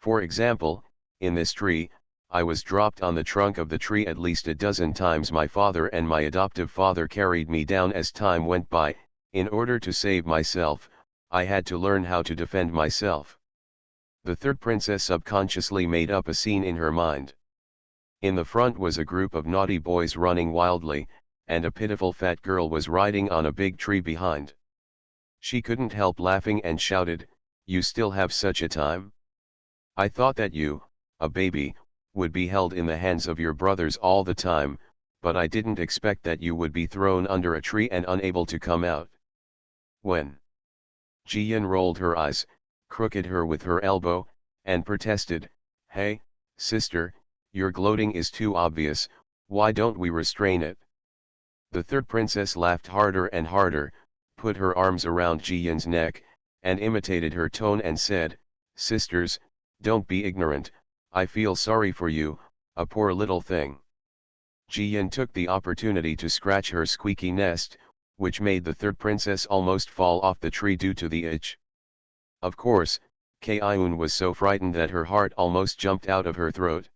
For example, in this tree, I was dropped on the trunk of the tree at least a dozen times. My father and my adoptive father carried me down as time went by. In order to save myself, I had to learn how to defend myself." The third princess subconsciously made up a scene in her mind. In the front was a group of naughty boys running wildly, and a pitiful fat girl was riding on a big tree behind. She couldn't help laughing and shouted, "You still have such a time? I thought that you, a baby, would be held in the hands of your brothers all the time, but I didn't expect that you would be thrown under a tree and unable to come out." When Ji Yin rolled her eyes, crooked her with her elbow, and protested, "Hey, sister, your gloating is too obvious, why don't we restrain it?" The third princess laughed harder and harder, put her arms around Ji Yin's neck, and imitated her tone and said, "Sisters, don't be ignorant, I feel sorry for you, a poor little thing." Ji Yin took the opportunity to scratch her squeaky nest, which made the third princess almost fall off the tree due to the itch. Of course, Kaiun was so frightened that her heart almost jumped out of her throat.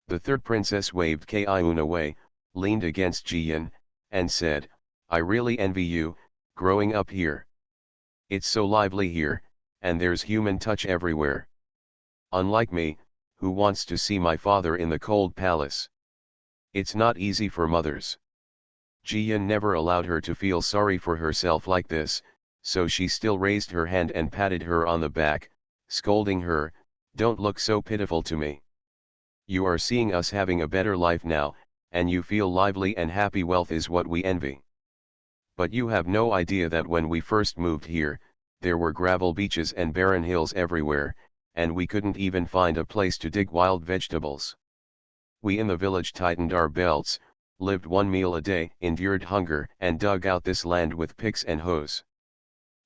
The third princess waved Kaiun away, leaned against Ji Yin, and said, "I really envy you, growing up here. It's so lively here, and there's human touch everywhere. Unlike me, who wants to see my father in the cold palace. It's not easy for mothers." Ji Yin never allowed her to feel sorry for herself like this, so she still raised her hand and patted her on the back, scolding her, "Don't look so pitiful to me. You are seeing us having a better life now, and you feel lively and happy. Wealth is what we envy. But you have no idea that when we first moved here, there were gravel beaches and barren hills everywhere, and we couldn't even find a place to dig wild vegetables. We in the village tightened our belts, lived one meal a day, endured hunger, and dug out this land with picks and hoes.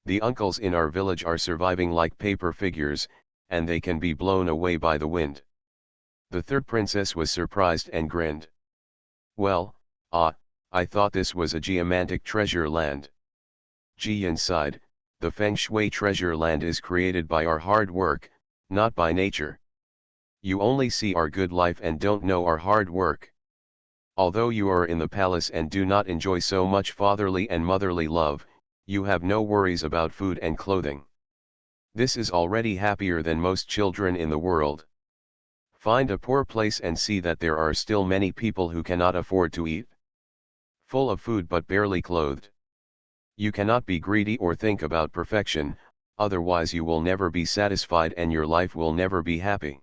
The uncles in our village are surviving like paper figures, and they can be blown away by the wind." The third princess was surprised and grinned. "Well, I thought this was a geomantic treasure land. Jiyan sighed, the Feng Shui treasure land is created by our hard work, not by nature. You only see our good life and don't know our hard work. Although you are in the palace and do not enjoy so much fatherly and motherly love, you have no worries about food and clothing. This is already happier than most children in the world. Find a poor place and see that there are still many people who cannot afford to eat. Full of food but barely clothed. You cannot be greedy or think about perfection, otherwise you will never be satisfied and your life will never be happy.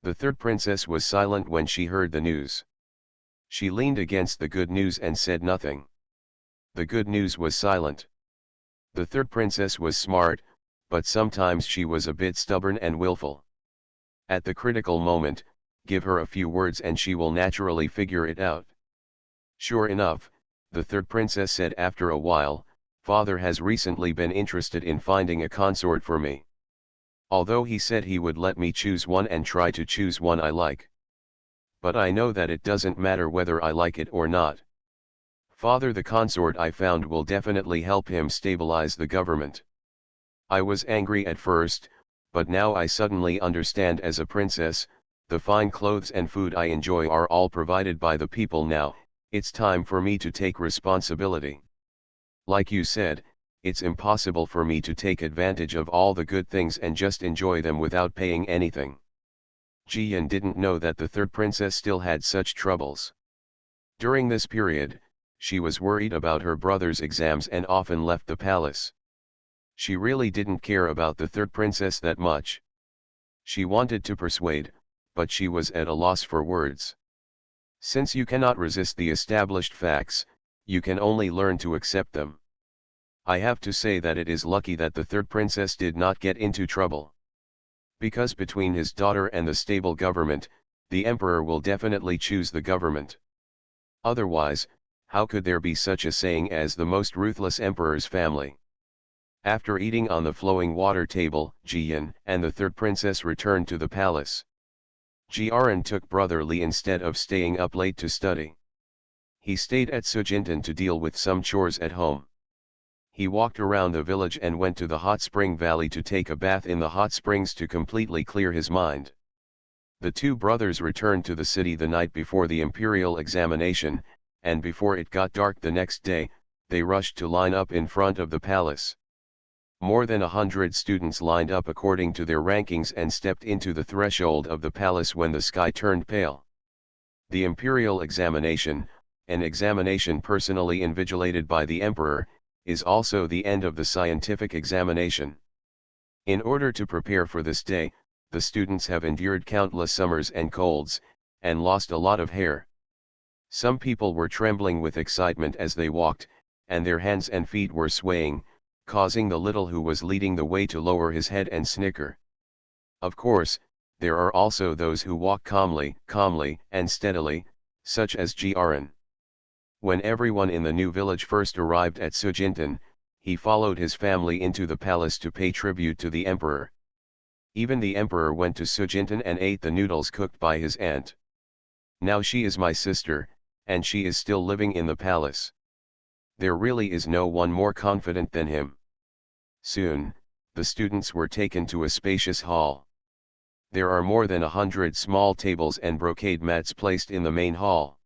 The third princess was silent when she heard the news. She leaned against the good news and said nothing. The good news was silent. The third princess was smart, but sometimes she was a bit stubborn and willful. At the critical moment, give her a few words and she will naturally figure it out. Sure enough, the third princess said after a while, "Father has recently been interested in finding a consort for me. Although he said he would let me choose one and try to choose one I like. But I know that it doesn't matter whether I like it or not. Father, the consort I found will definitely help him stabilize the government." I was angry at first, but now I suddenly understand as a princess, the fine clothes and food I enjoy are all provided by the people now, it's time for me to take responsibility. Like you said, it's impossible for me to take advantage of all the good things and just enjoy them without paying anything. Jiyan didn't know that the third princess still had such troubles. During this period, she was worried about her brother's exams and often left the palace. She really didn't care about the third princess that much. She wanted to persuade, but she was at a loss for words. Since you cannot resist the established facts, you can only learn to accept them. I have to say that it is lucky that the third princess did not get into trouble. Because between his daughter and the stable government, the emperor will definitely choose the government. Otherwise, how could there be such a saying as the most ruthless emperor's family? After eating on the flowing water table, Jiyan and the third princess returned to the palace. Jiaran took brother Li instead of staying up late to study. He stayed at Sujintan to deal with some chores at home. He walked around the village and went to the hot spring valley to take a bath in the hot springs to completely clear his mind. The two brothers returned to the city the night before the imperial examination, and before it got dark the next day, they rushed to line up in front of the palace. More than 100 students lined up according to their rankings and stepped into the threshold of the palace when the sky turned pale. The imperial examination, an examination personally invigilated by the emperor, is also the end of the scientific examination. In order to prepare for this day, the students have endured countless summers and colds, and lost a lot of hair. Some people were trembling with excitement as they walked, and their hands and feet were swaying, causing the little who was leading the way to lower his head and snicker. Of course, there are also those who walk calmly, and steadily, such as Jiaran. When everyone in the new village first arrived at Sujintan, he followed his family into the palace to pay tribute to the emperor. Even the emperor went to Sujintan and ate the noodles cooked by his aunt. Now she is my sister, and she is still living in the palace. There really is no one more confident than him. Soon, the students were taken to a spacious hall. There are more than 100 small tables and brocade mats placed in the main hall.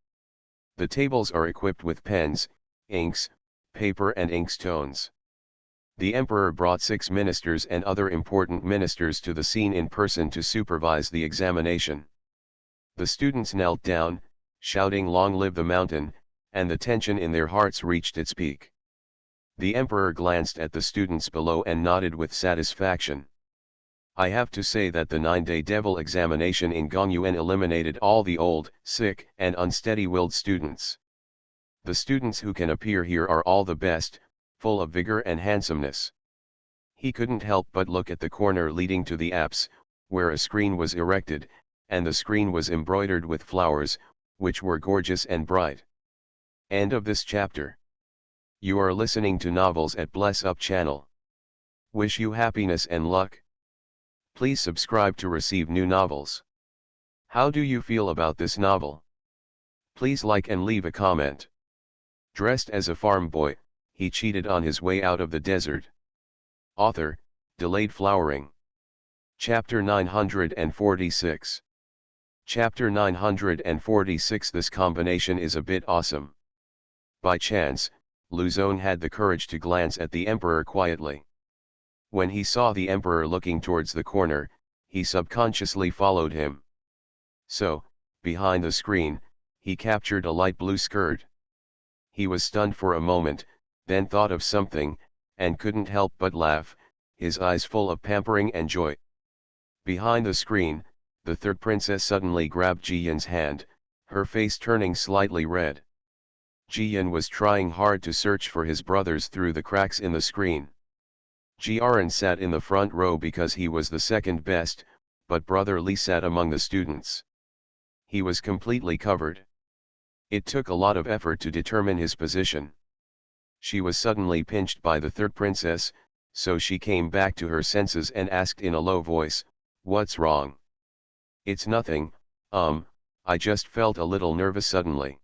The tables are equipped with pens, inks, paper and inkstones. The emperor brought 6 ministers and other important ministers to the scene in person to supervise the examination. The students knelt down, shouting "Long live the mountain," and the tension in their hearts reached its peak. The emperor glanced at the students below and nodded with satisfaction. I have to say that the 9-day devil examination in Gongyuan eliminated all the old, sick, and unsteady-willed students. The students who can appear here are all the best, full of vigor and handsomeness. He couldn't help but look at the corner leading to the apse, where a screen was erected, and the screen was embroidered with flowers, which were gorgeous and bright. End of this chapter. You are listening to Novels at Bless Up channel. Wish you happiness and luck. Please subscribe to receive new novels. How do you feel about this novel? Please like and leave a comment. Dressed as a farm boy, he cheated on his way out of the desert. Author, Delayed Flowering. Chapter 946. Chapter 946. This combination is a bit awesome. By chance, Luzon had the courage to glance at the emperor quietly. When he saw the emperor looking towards the corner, he subconsciously followed him. So, behind the screen, he captured a light blue skirt. He was stunned for a moment, then thought of something, and couldn't help but laugh, his eyes full of pampering and joy. Behind the screen, the third princess suddenly grabbed Jiyan's hand, her face turning slightly red. Jiyan was trying hard to search for his brothers through the cracks in the screen. Jiyan sat in the front row because he was the second best, but brother Li sat among the students. He was completely covered. It took a lot of effort to determine his position. She was suddenly pinched by the third princess, so she came back to her senses and asked in a low voice, "What's wrong?" "It's nothing, I just felt a little nervous suddenly."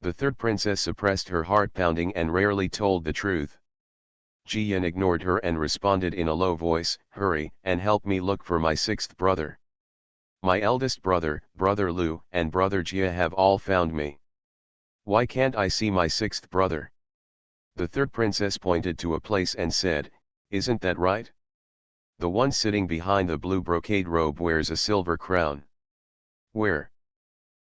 The third princess suppressed her heart pounding and rarely told the truth. Jiyan ignored her and responded in a low voice, "Hurry and help me look for my sixth brother. My eldest brother, Brother Lu, and Brother Jia have all found me. Why can't I see my sixth brother?" The third princess pointed to a place and said, "Isn't that right? The one sitting behind the blue brocade robe wears a silver crown." "Where?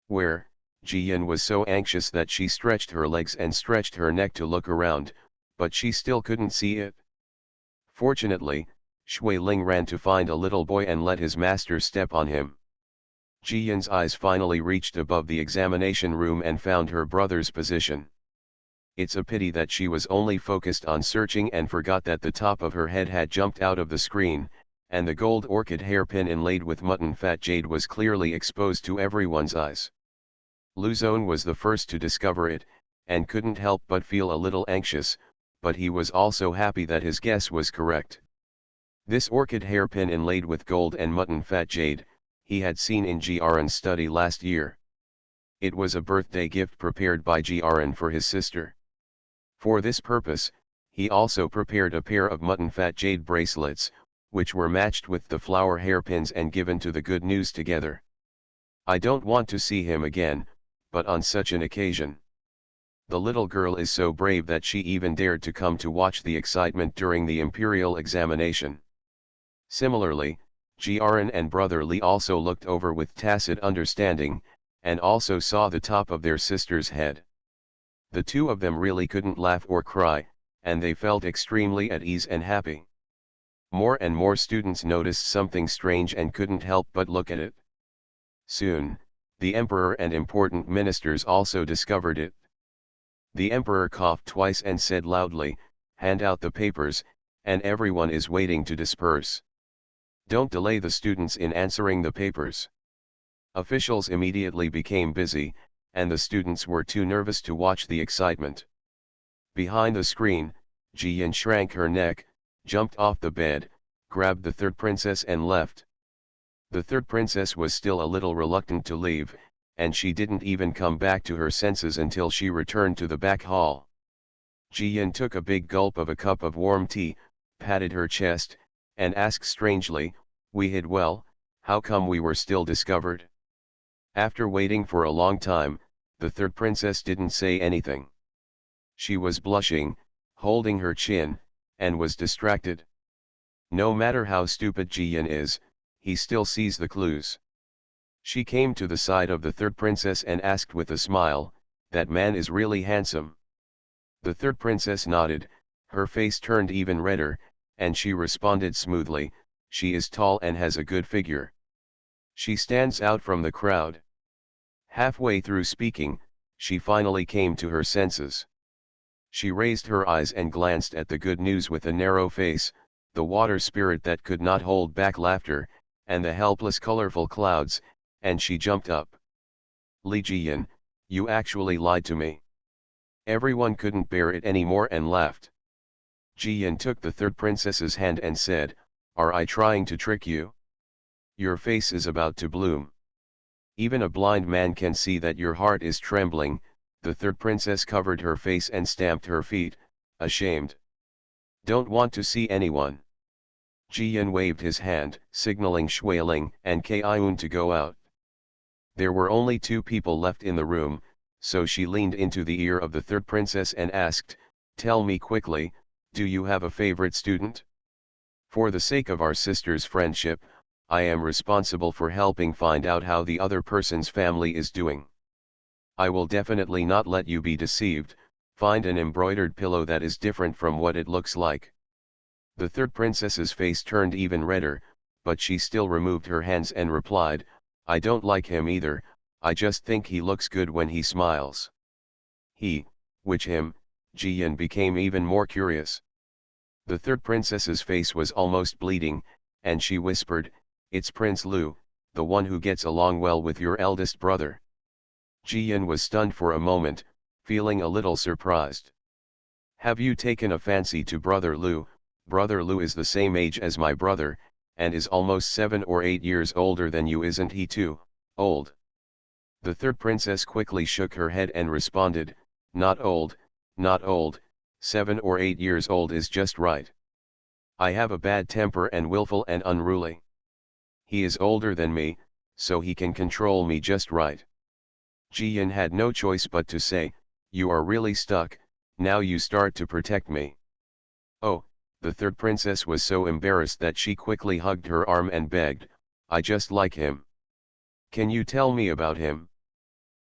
Where?" Jiyan was so anxious that she stretched her legs and stretched her neck to look around, but she still couldn't see it. Fortunately, Shui Ling ran to find a little boy and let his master step on him. Jiyan's eyes finally reached above the examination room and found her brother's position. It's a pity that she was only focused on searching and forgot that the top of her head had jumped out of the screen, and the gold orchid hairpin inlaid with mutton fat jade was clearly exposed to everyone's eyes. Luzon was the first to discover it, and couldn't help but feel a little anxious, but he was also happy that his guess was correct. This orchid hairpin inlaid with gold and mutton fat jade, he had seen in Jiyan's study last year. It was a birthday gift prepared by Jiyan for his sister. For this purpose, he also prepared a pair of mutton fat jade bracelets, which were matched with the flower hairpins and given to the good news together. "I don't want to see him again, but on such an occasion. The little girl is so brave that she even dared to come to watch the excitement during the imperial examination." Similarly, Jiyan and Brother Li also looked over with tacit understanding, and also saw the top of their sister's head. The two of them really couldn't laugh or cry, and they felt extremely at ease and happy. More and more students noticed something strange and couldn't help but look at it. Soon, the emperor and important ministers also discovered it. The emperor coughed twice and said loudly, "Hand out the papers, and everyone is waiting to disperse. Don't delay the students in answering the papers." Officials immediately became busy, and the students were too nervous to watch the excitement. Behind the screen, Jiyan shrank her neck, jumped off the bed, grabbed the third princess and left. The third princess was still a little reluctant to leave, and she didn't even come back to her senses until she returned to the back hall. Jiyan took a big gulp of a cup of warm tea, patted her chest, and asked strangely, "We hid well, how come we were still discovered?" After waiting for a long time, the third princess didn't say anything. She was blushing, holding her chin, and was distracted. No matter how stupid Jiyan is, he still sees the clues. She came to the side of the third princess and asked with a smile, "That man is really handsome?" The third princess nodded, her face turned even redder, and she responded smoothly, "She is tall and has a good figure. She stands out from the crowd." Halfway through speaking, she finally came to her senses. She raised her eyes and glanced at the good news with a narrow face, the water spirit that could not hold back laughter, and the helpless colorful clouds, and she jumped up. "Li Jiyan, you actually lied to me." Everyone couldn't bear it anymore and laughed. Jiyan took the third princess's hand and said, "Are I trying to trick you? Your face is about to bloom. Even a blind man can see that your heart is trembling, The third princess covered her face and stamped her feet, ashamed. Don't want to see anyone. Jiyan waved his hand, signaling Shuiling and Kaiyun to go out. There were only two people left in the room, so she leaned into the ear of the third princess and asked, "Tell me quickly, do you have a favorite student? For the sake of our sister's friendship, I am responsible for helping find out how the other person's family is doing. I will definitely not let you be deceived. Find an embroidered pillow that is different from what it looks like." The third princess's face turned even redder, but she still removed her hands and replied, "I don't like him either, I just think he looks good when he smiles." He, which him? Jiyan became even more curious. The third princess's face was almost bleeding, and she whispered, "It's Prince Lu, the one who gets along well with your eldest brother." Jiyan was stunned for a moment, feeling a little surprised. "Have you taken a fancy to Brother Lu? Brother Lu is the same age as my brother, and is almost 7 or 8 years older than you. Isn't he too old?" The third princess quickly shook her head and responded, "Not old, not old, 7 or 8 years old is just right. I have a bad temper and willful and unruly. He is older than me, so he can control me just right." Jiyan had no choice but to say, "You are really stuck, now you start to protect me." "Oh," the third princess was so embarrassed that she quickly hugged her arm and begged, "I just like him. Can you tell me about him?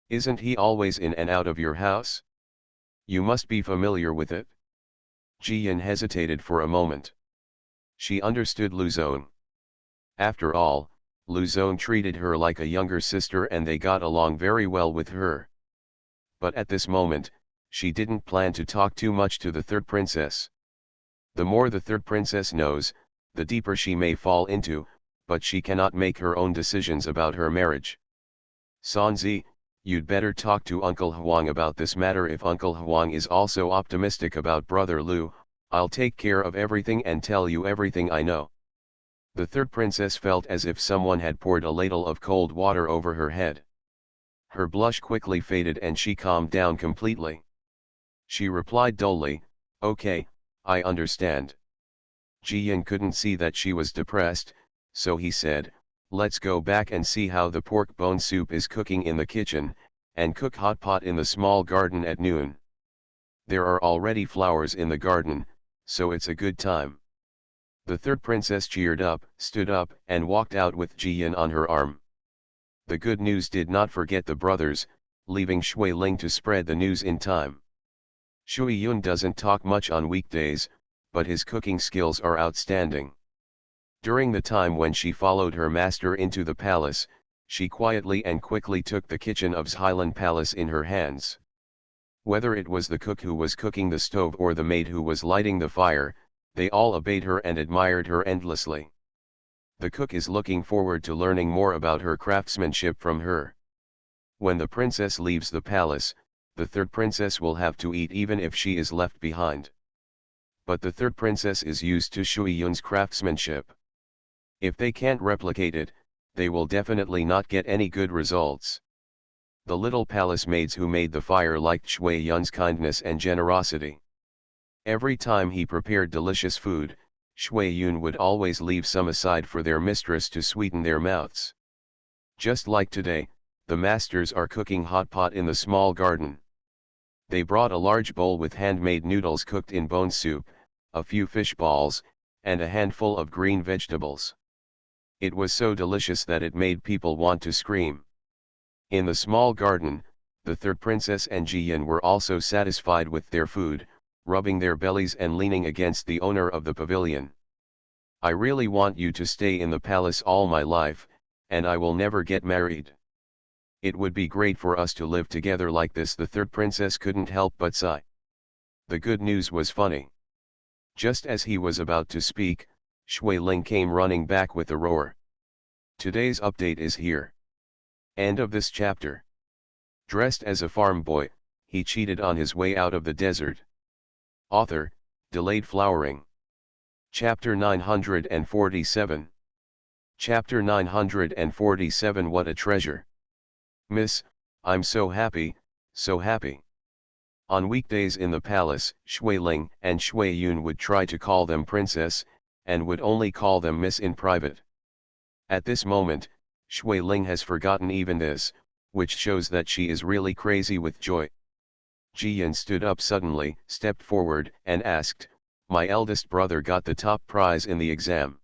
Isn't he always in and out of your house? You must be familiar with it." Jiyan hesitated for a moment. She understood Luzon. After all, Luzon treated her like a younger sister and they got along very well with her. But at this moment, she didn't plan to talk too much to the third princess. The more the third princess knows, the deeper she may fall into, but she cannot make her own decisions about her marriage. "Sanzi, you'd better talk to Uncle Huang about this matter. If Uncle Huang is also optimistic about Brother Lu, I'll take care of everything and tell you everything I know." The third princess felt as if someone had poured a ladle of cold water over her head. Her blush quickly faded and she calmed down completely. She replied dully, "Okay, I understand." Jiyan couldn't see that she was depressed, so he said, "Let's go back and see how the pork bone soup is cooking in the kitchen, and cook hot pot in the small garden at noon. There are already flowers in the garden, so it's a good time." The third princess cheered up, stood up, and walked out with Jiyan on her arm. The good news did not forget the brothers, leaving Shui Ling to spread the news in time. Shui Yun doesn't talk much on weekdays, but his cooking skills are outstanding. During the time when she followed her master into the palace, she quietly and quickly took the kitchen of Xilan Palace in her hands. Whether it was the cook who was cooking the stove or the maid who was lighting the fire, they all obeyed her and admired her endlessly. The cook is looking forward to learning more about her craftsmanship from her. When the princess leaves the palace, the third princess will have to eat even if she is left behind. But the third princess is used to Shui Yun's craftsmanship. If they can't replicate it, they will definitely not get any good results. The little palace maids who made the fire liked Shui Yun's kindness and generosity. Every time he prepared delicious food, Shui Yun would always leave some aside for their mistress to sweeten their mouths. Just like today, the masters are cooking hot pot in the small garden. They brought a large bowl with handmade noodles cooked in bone soup, a few fish balls, and a handful of green vegetables. It was so delicious that it made people want to scream. In the small garden, the third princess and Jiyan were also satisfied with their food, rubbing their bellies and leaning against the owner of the pavilion. "I really want you to stay in the palace all my life, and I will never get married. It would be great for us to live together like this." The third princess couldn't help but sigh. The good news was funny. Just as he was about to speak, Shui Ling came running back with a roar. Today's update is here. End of this chapter. Dressed as a farm boy, he cheated on his way out of the desert. Author, Delayed Flowering. Chapter 947. Chapter 947. What a treasure. "Miss, I'm so happy, so happy. On weekdays in the palace, Shui Ling and Shui Yun would try to call them princess, and would only call them miss in private. At this moment, Shui Ling has forgotten even this, which shows that she is really crazy with joy. Ji Yan stood up suddenly, stepped forward, and asked, "My eldest brother got the top prize in the exam."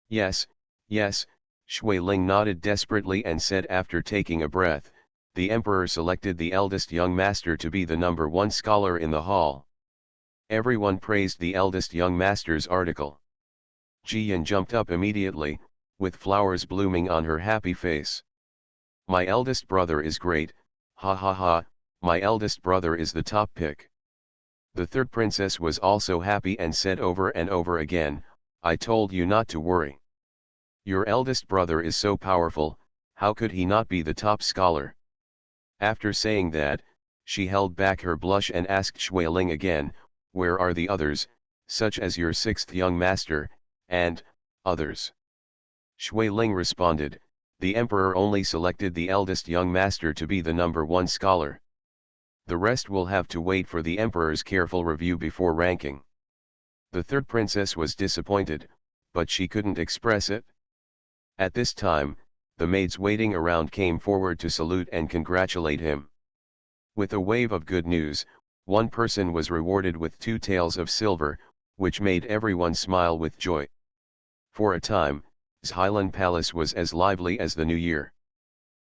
"Yes, yes," Shui Ling nodded desperately and said after taking a breath, "The emperor selected the eldest young master to be the number one scholar in the hall." Everyone praised the eldest young master's article. Ji Yan jumped up immediately, with flowers blooming on her happy face. "My eldest brother is great, ha ha ha, my eldest brother is the top pick." The third princess was also happy and said over and over again, "I told you not to worry. Your eldest brother is so powerful, how could he not be the top scholar?" After saying that, she held back her blush and asked Shui Ling again, "Where are the others, such as your sixth young master, and others?" Shui Ling responded, "The emperor only selected the eldest young master to be the number one scholar. The rest will have to wait for the emperor's careful review before ranking." The third princess was disappointed, but she couldn't express it. At this time, the maids waiting around came forward to salute and congratulate him. With a wave of good news, one person was rewarded with 2 taels of silver, which made everyone smile with joy. For a time, Xilan Palace was as lively as the new year.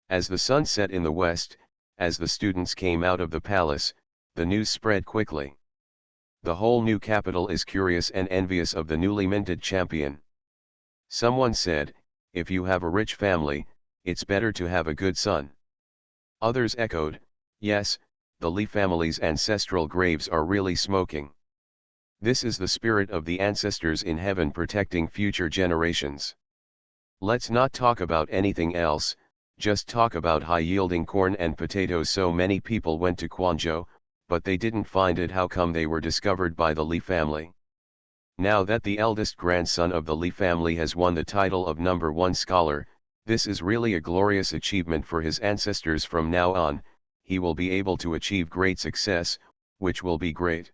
As the sun set in the west, as the students came out of the palace, the news spread quickly. The whole new capital is curious and envious of the newly minted champion. Someone said, "If you have a rich family, it's better to have a good son." Others echoed, "Yes, the Li family's ancestral graves are really smoking. This is the spirit of the ancestors in heaven protecting future generations. Let's not talk about anything else, just talk about high-yielding corn and potatoes." So many people went to Quanzhou, but they didn't find it. How come they were discovered by the Li family? Now that the eldest grandson of the Li family has won the title of number one scholar, this is really a glorious achievement for his ancestors. From now on, he will be able to achieve great success, which will be great.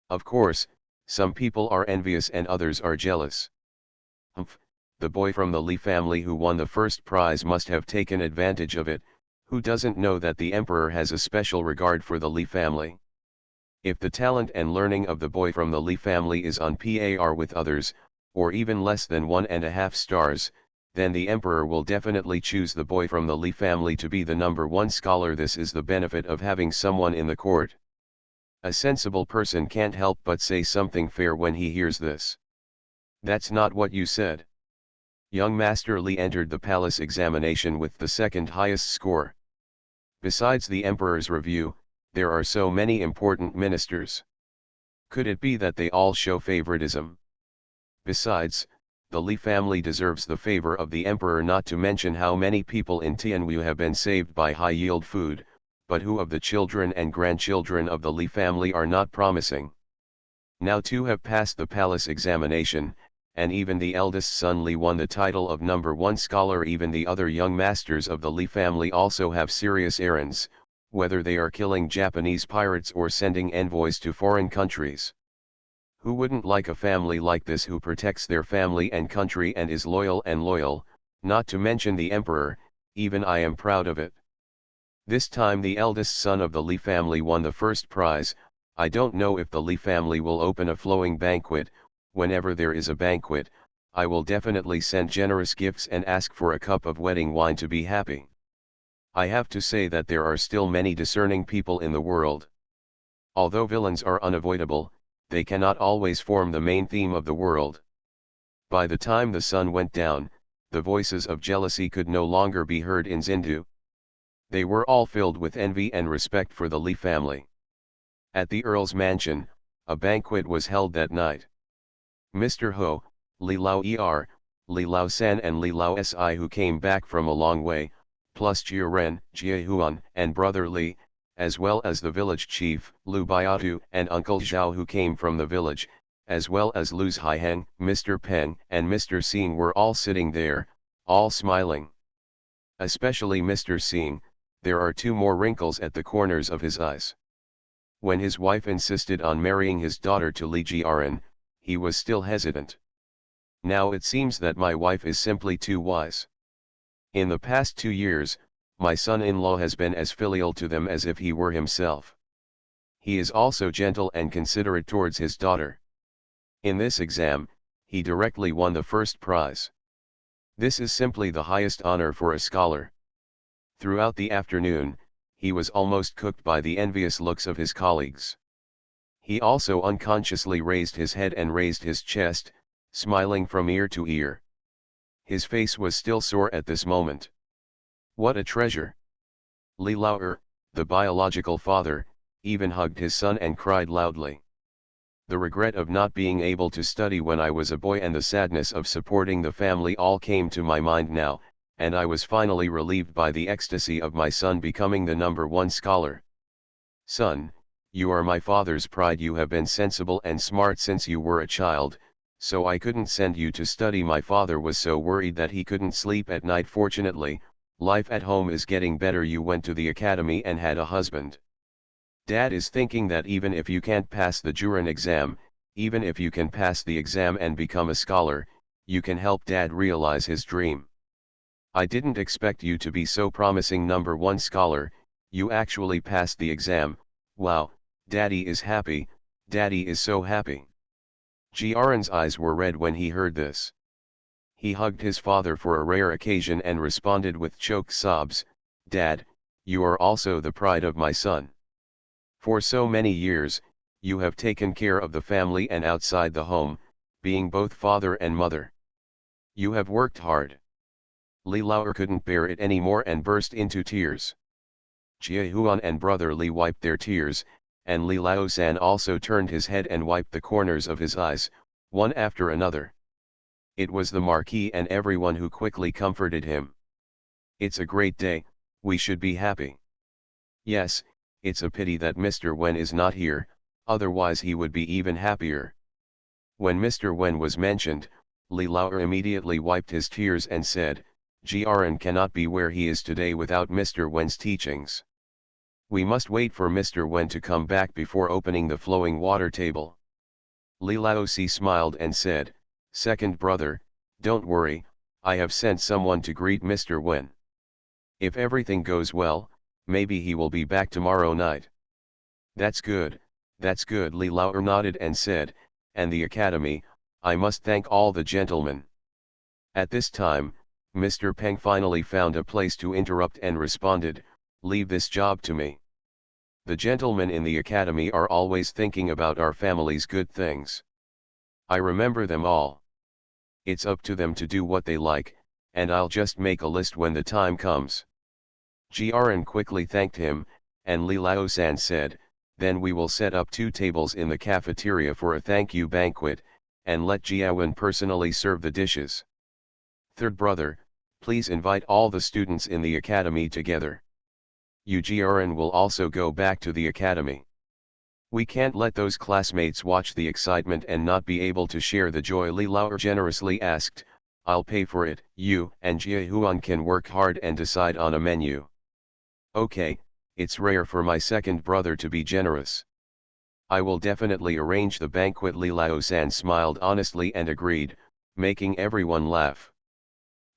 Of course, some people are envious and others are jealous. Humph, the boy from the Li family who won the first prize must have taken advantage of it. Who doesn't know that the emperor has a special regard for the Li family? If the talent and learning of the boy from the Li family is on par with others, or even less than 1.5 stars, then the emperor will definitely choose the boy from the Li family to be the number one scholar. This is the benefit of having someone in the court. A sensible person can't help but say something fair when he hears this. "That's not what you said." Young Master Li entered the palace examination with the second highest score. Besides the emperor's review, there are so many important ministers. Could it be that they all show favoritism? Besides, the Li family deserves the favor of the emperor, not to mention how many people in Tianwu have been saved by high-yield food, but who of the children and grandchildren of the Li family are not promising? Now 2 have passed the palace examination, and even the eldest son Li won the title of number one scholar. Even the other young masters of the Li family also have serious errands, whether they are killing Japanese pirates or sending envoys to foreign countries. Who wouldn't like a family like this who protects their family and country and is loyal, not to mention the emperor? Even I am proud of it. This time the eldest son of the Li family won the first prize. I don't know if the Li family will open a flowing banquet. Whenever there is a banquet, I will definitely send generous gifts and ask for a cup of wedding wine to be happy. I have to say that there are still many discerning people in the world. Although villains are unavoidable, they cannot always form the main theme of the world. By the time the sun went down, the voices of jealousy could no longer be heard in Xindu. They were all filled with envy and respect for the Li family. At the Earl's mansion, a banquet was held that night. Mr. Ho, Li Lao Er, Li Lao San and Li Lao Si, who came back from a long way, plus Jia Ren, Jia Huan and brother Li, as well as the village chief, Lu Baiatu, and Uncle Zhao, who came from the village, as well as Lu's Haiheng, Mr. Peng and Mr. Xing, were all sitting there, all smiling. Especially Mr. Xing, there are 2 more wrinkles at the corners of his eyes. When his wife insisted on marrying his daughter to Li Jiaran, he was still hesitant. Now it seems that my wife is simply too wise. In the past 2 years, my son-in-law has been as filial to them as if he were himself. He is also gentle and considerate towards his daughter. In this exam, he directly won the first prize. This is simply the highest honor for a scholar. Throughout the afternoon, he was almost cooked by the envious looks of his colleagues. He also unconsciously raised his head and raised his chest, smiling from ear to ear. His face was still sore at this moment. What a treasure! Li Lao'er, the biological father, even hugged his son and cried loudly. The regret of not being able to study when I was a boy and the sadness of supporting the family all came to my mind now, and I was finally relieved by the ecstasy of my son becoming the #1 scholar. Son, you are my father's pride. You have been sensible and smart since you were a child, so I couldn't send you to study. My father was so worried that he couldn't sleep at night. Fortunately, life at home is getting better. You went to the academy and had a husband. Dad is thinking that even if you can't pass the Juran exam, even if you can pass the exam and become a scholar, you can help Dad realize his dream. I didn't expect you to be so promising. #1 scholar, you actually passed the exam. Wow, Daddy is happy, Daddy is so happy. Jiaran's eyes were red when he heard this. He hugged his father for a rare occasion and responded with choked sobs, Dad, you are also the pride of my son. For so many years, you have taken care of the family and outside the home, being both father and mother. You have worked hard. Li Lao'er couldn't bear it anymore and burst into tears. Jia Huan and brother Li wiped their tears, and Li Laosan also turned his head and wiped the corners of his eyes, one after another. It was the Marquis and everyone who quickly comforted him. It's a great day, we should be happy. Yes, it's a pity that Mr. Wen is not here, otherwise he would be even happier. When Mr. Wen was mentioned, Li Lao'er immediately wiped his tears and said, Jiaran cannot be where he is today without Mr. Wen's teachings. We must wait for Mr. Wen to come back before opening the flowing water table. Li Laosi smiled and said, Second brother, don't worry, I have sent someone to greet Mr. Wen. If everything goes well, maybe he will be back tomorrow night. That's good, Li Lao'er nodded and said, and the academy, I must thank all the gentlemen. At this time, Mr. Peng finally found a place to interrupt and responded, leave this job to me. The gentlemen in the academy are always thinking about our family's good things. I remember them all. It's up to them to do what they like, and I'll just make a list when the time comes. Jiaran quickly thanked him, and Li Laosan said, then we will set up 2 tables in the cafeteria for a thank you banquet, and let Jiawan personally serve the dishes. Third brother, please invite all the students in the academy together. You Jiaran will also go back to the academy. We can't let those classmates watch the excitement and not be able to share the joy. Li Lao'er generously asked, I'll pay for it. You and Jia Huan can work hard and decide on a menu. Okay, it's rare for my second brother to be generous. I will definitely arrange the banquet. Li Laosan smiled honestly and agreed, making everyone laugh.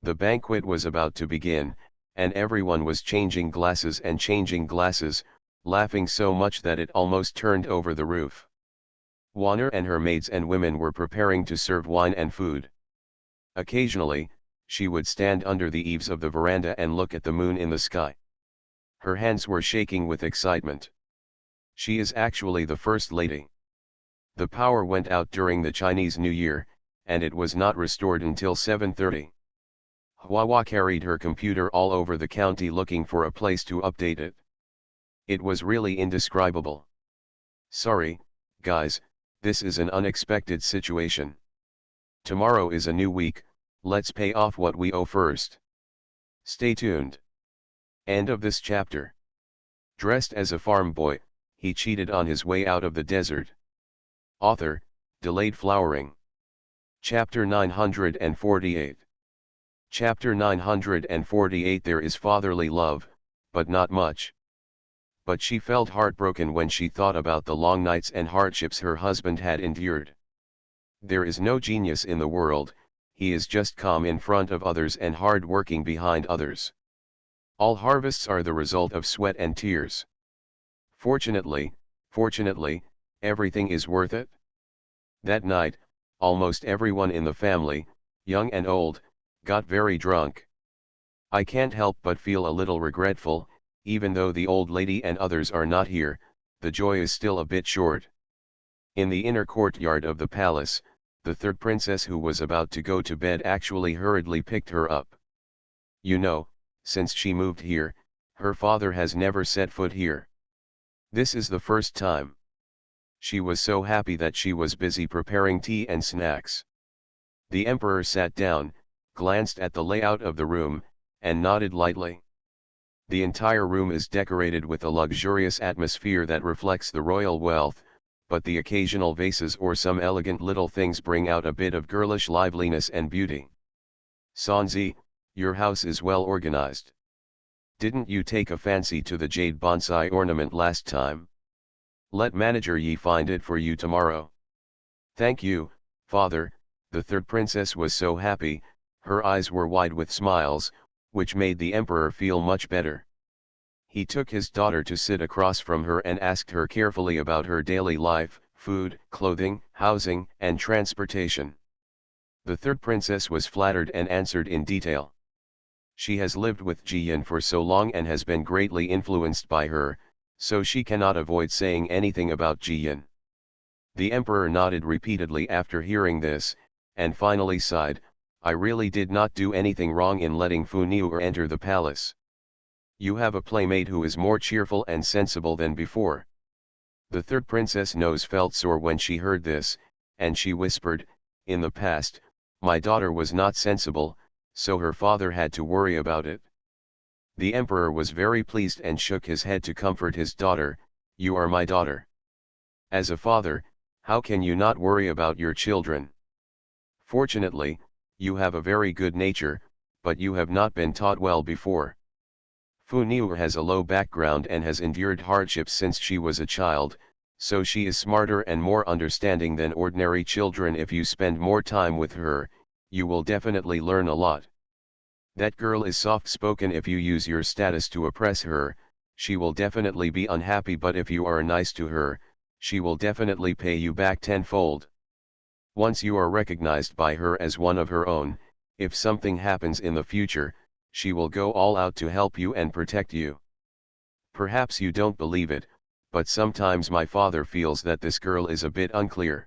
The banquet was about to begin, and everyone was changing glasses, laughing so much that it almost turned over the roof. Wanner and her maids and women were preparing to serve wine and food. Occasionally, she would stand under the eaves of the veranda and look at the moon in the sky. Her hands were shaking with excitement. She is actually the First Lady. The power went out during the Chinese New Year, and it was not restored until 7:30. Huahua carried her computer all over the county looking for a place to update it. It was really indescribable. Sorry, guys, this is an unexpected situation. Tomorrow is a new week, let's pay off what we owe first. Stay tuned. End of this chapter. Dressed as a farm boy, he cheated on his way out of the desert. Author, Delayed Flowering. Chapter 948. Chapter 948. There is fatherly love, but not much. but she felt heartbroken when she thought about the long nights and hardships her husband had endured. There is no genius in the world, he is just calm in front of others and hard working behind others. All harvests are the result of sweat and tears. Fortunately, everything is worth it. That night, almost everyone in the family, young and old, got very drunk. I can't help but feel a little regretful, even though the old lady and others are not here, the joy is still a bit short. In the inner courtyard of the palace, the third princess who was about to go to bed actually hurriedly picked her up. You know, since she moved here, her father has never set foot here. This is the first time. She was so happy that she was busy preparing tea and snacks. The emperor sat down, glanced at the layout of the room, and nodded lightly. The entire room is decorated with a luxurious atmosphere that reflects the royal wealth, but the occasional vases or some elegant little things bring out a bit of girlish liveliness and beauty. Sanzi, your house is well organized. Didn't you take a fancy to the jade bonsai ornament last time? Let manager Yi find it for you tomorrow. Thank you, father. The third princess was so happy, her eyes were wide with smiles, which made the emperor feel much better. He took his daughter to sit across from her and asked her carefully about her daily life, food, clothing, housing, and transportation. The third princess was flattered and answered in detail. She has lived with Jiyan for so long and has been greatly influenced by her, so she cannot avoid saying anything about Jiyan. The emperor nodded repeatedly after hearing this, and finally sighed, I really did not do anything wrong in letting Fu Niu enter the palace. You have a playmate who is more cheerful and sensible than before. The third princess' nose felt sore when she heard this, and she whispered, in the past, my daughter was not sensible, so her father had to worry about it. The emperor was very pleased and shook his head to comfort his daughter, you are my daughter. As a father, how can you not worry about your children? Fortunately, you have a very good nature, but you have not been taught well before. Fu Niu has a low background and has endured hardships since she was a child, so she is smarter and more understanding than ordinary children. If you spend more time with her, you will definitely learn a lot. That girl is soft-spoken. If you use your status to oppress her, she will definitely be unhappy, but if you are nice to her, she will definitely pay you back tenfold. Once you are recognized by her as one of her own, if something happens in the future, she will go all out to help you and protect you. Perhaps you don't believe it, but sometimes my father feels that this girl is a bit unclear.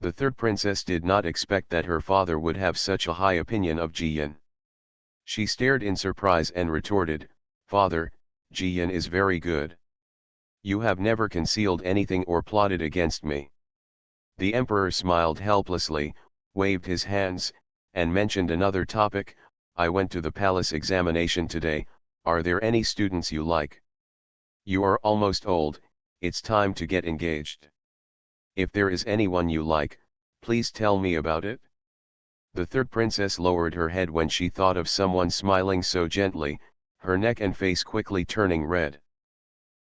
The third princess did not expect that her father would have such a high opinion of Jiyan. She stared in surprise and retorted, Father, Jiyan is very good. You have never concealed anything or plotted against me. The emperor smiled helplessly, waved his hands, and mentioned another topic. I went to the palace examination today, are there any students you like? You are almost old, it's time to get engaged. If there is anyone you like, please tell me about it. The third princess lowered her head when she thought of someone smiling so gently, her neck and face quickly turning red.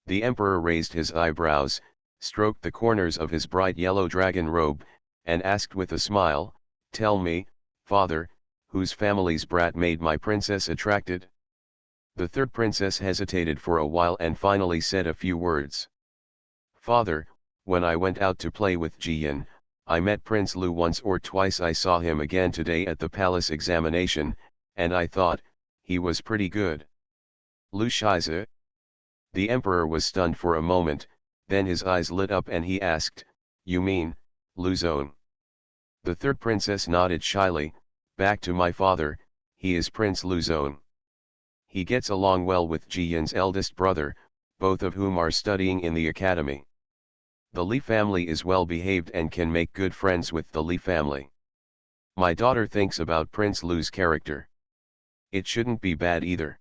The emperor raised his eyebrows, stroked the corners of his bright yellow dragon robe, and asked with a smile, tell me, father, whose family's brat made my princess attracted? The third princess hesitated for a while and finally said a few words. Father, when I went out to play with Jiyan, I met Prince Lu once or twice. I saw him again today at the palace examination, and I thought, he was pretty good. Lu Shize? The emperor was stunned for a moment, then his eyes lit up and he asked, you mean, Lu Zong? The third princess nodded shyly, back to my father, he is Prince Lu Zong. He gets along well with Jiyan's eldest brother, both of whom are studying in the academy. The Li family is well behaved and can make good friends with the Li family. My daughter thinks about Prince Lu's character. It shouldn't be bad either.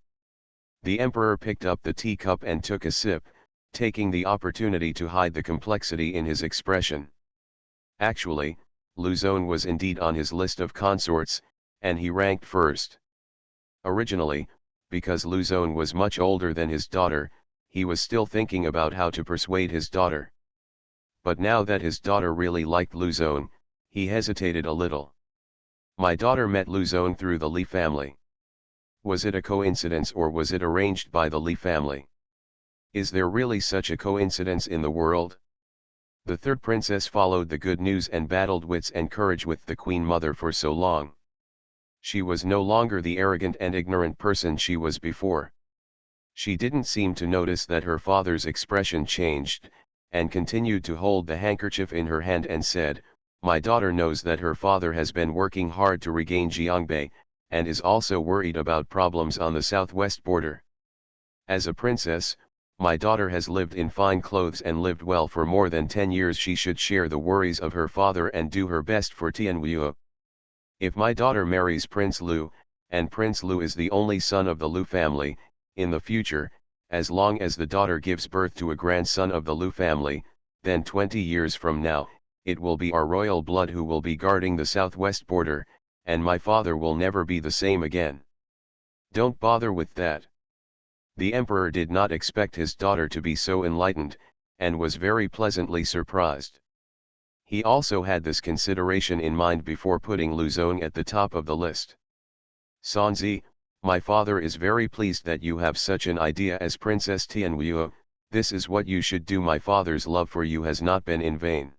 The emperor picked up the teacup and took a sip, taking the opportunity to hide the complexity in his expression. Actually, Lu Zong was indeed on his list of consorts, and he ranked first. Originally, because Lu Zong was much older than his daughter, he was still thinking about how to persuade his daughter. But now that his daughter really liked Luzon, he hesitated a little. My daughter met Luzon through the Lee family. Was it a coincidence or was it arranged by the Lee family? Is there really such a coincidence in the world? The third princess followed the good news and battled wits and courage with the queen mother for so long. She was no longer the arrogant and ignorant person she was before. She didn't seem to notice that her father's expression changed, and continued to hold the handkerchief in her hand and said, "My daughter knows that her father has been working hard to regain Jiangbei, and is also worried about problems on the southwest border. As a princess, my daughter has lived in fine clothes and lived well for more than 10 years. She should share the worries of her father and do her best for Tianwu. If my daughter marries Prince Lu, and Prince Lu is the only son of the Lu family, in the future, as long as the daughter gives birth to a grandson of the Lu family, then 20 years from now, it will be our royal blood who will be guarding the southwest border, and my father will never be the same again. Don't bother with that." The emperor did not expect his daughter to be so enlightened, and was very pleasantly surprised. He also had this consideration in mind before putting Luzon at the top of the list. "Sanzi, my father is very pleased that you have such an idea as Princess Tianwu. This is what you should do. My father's love for you has not been in vain."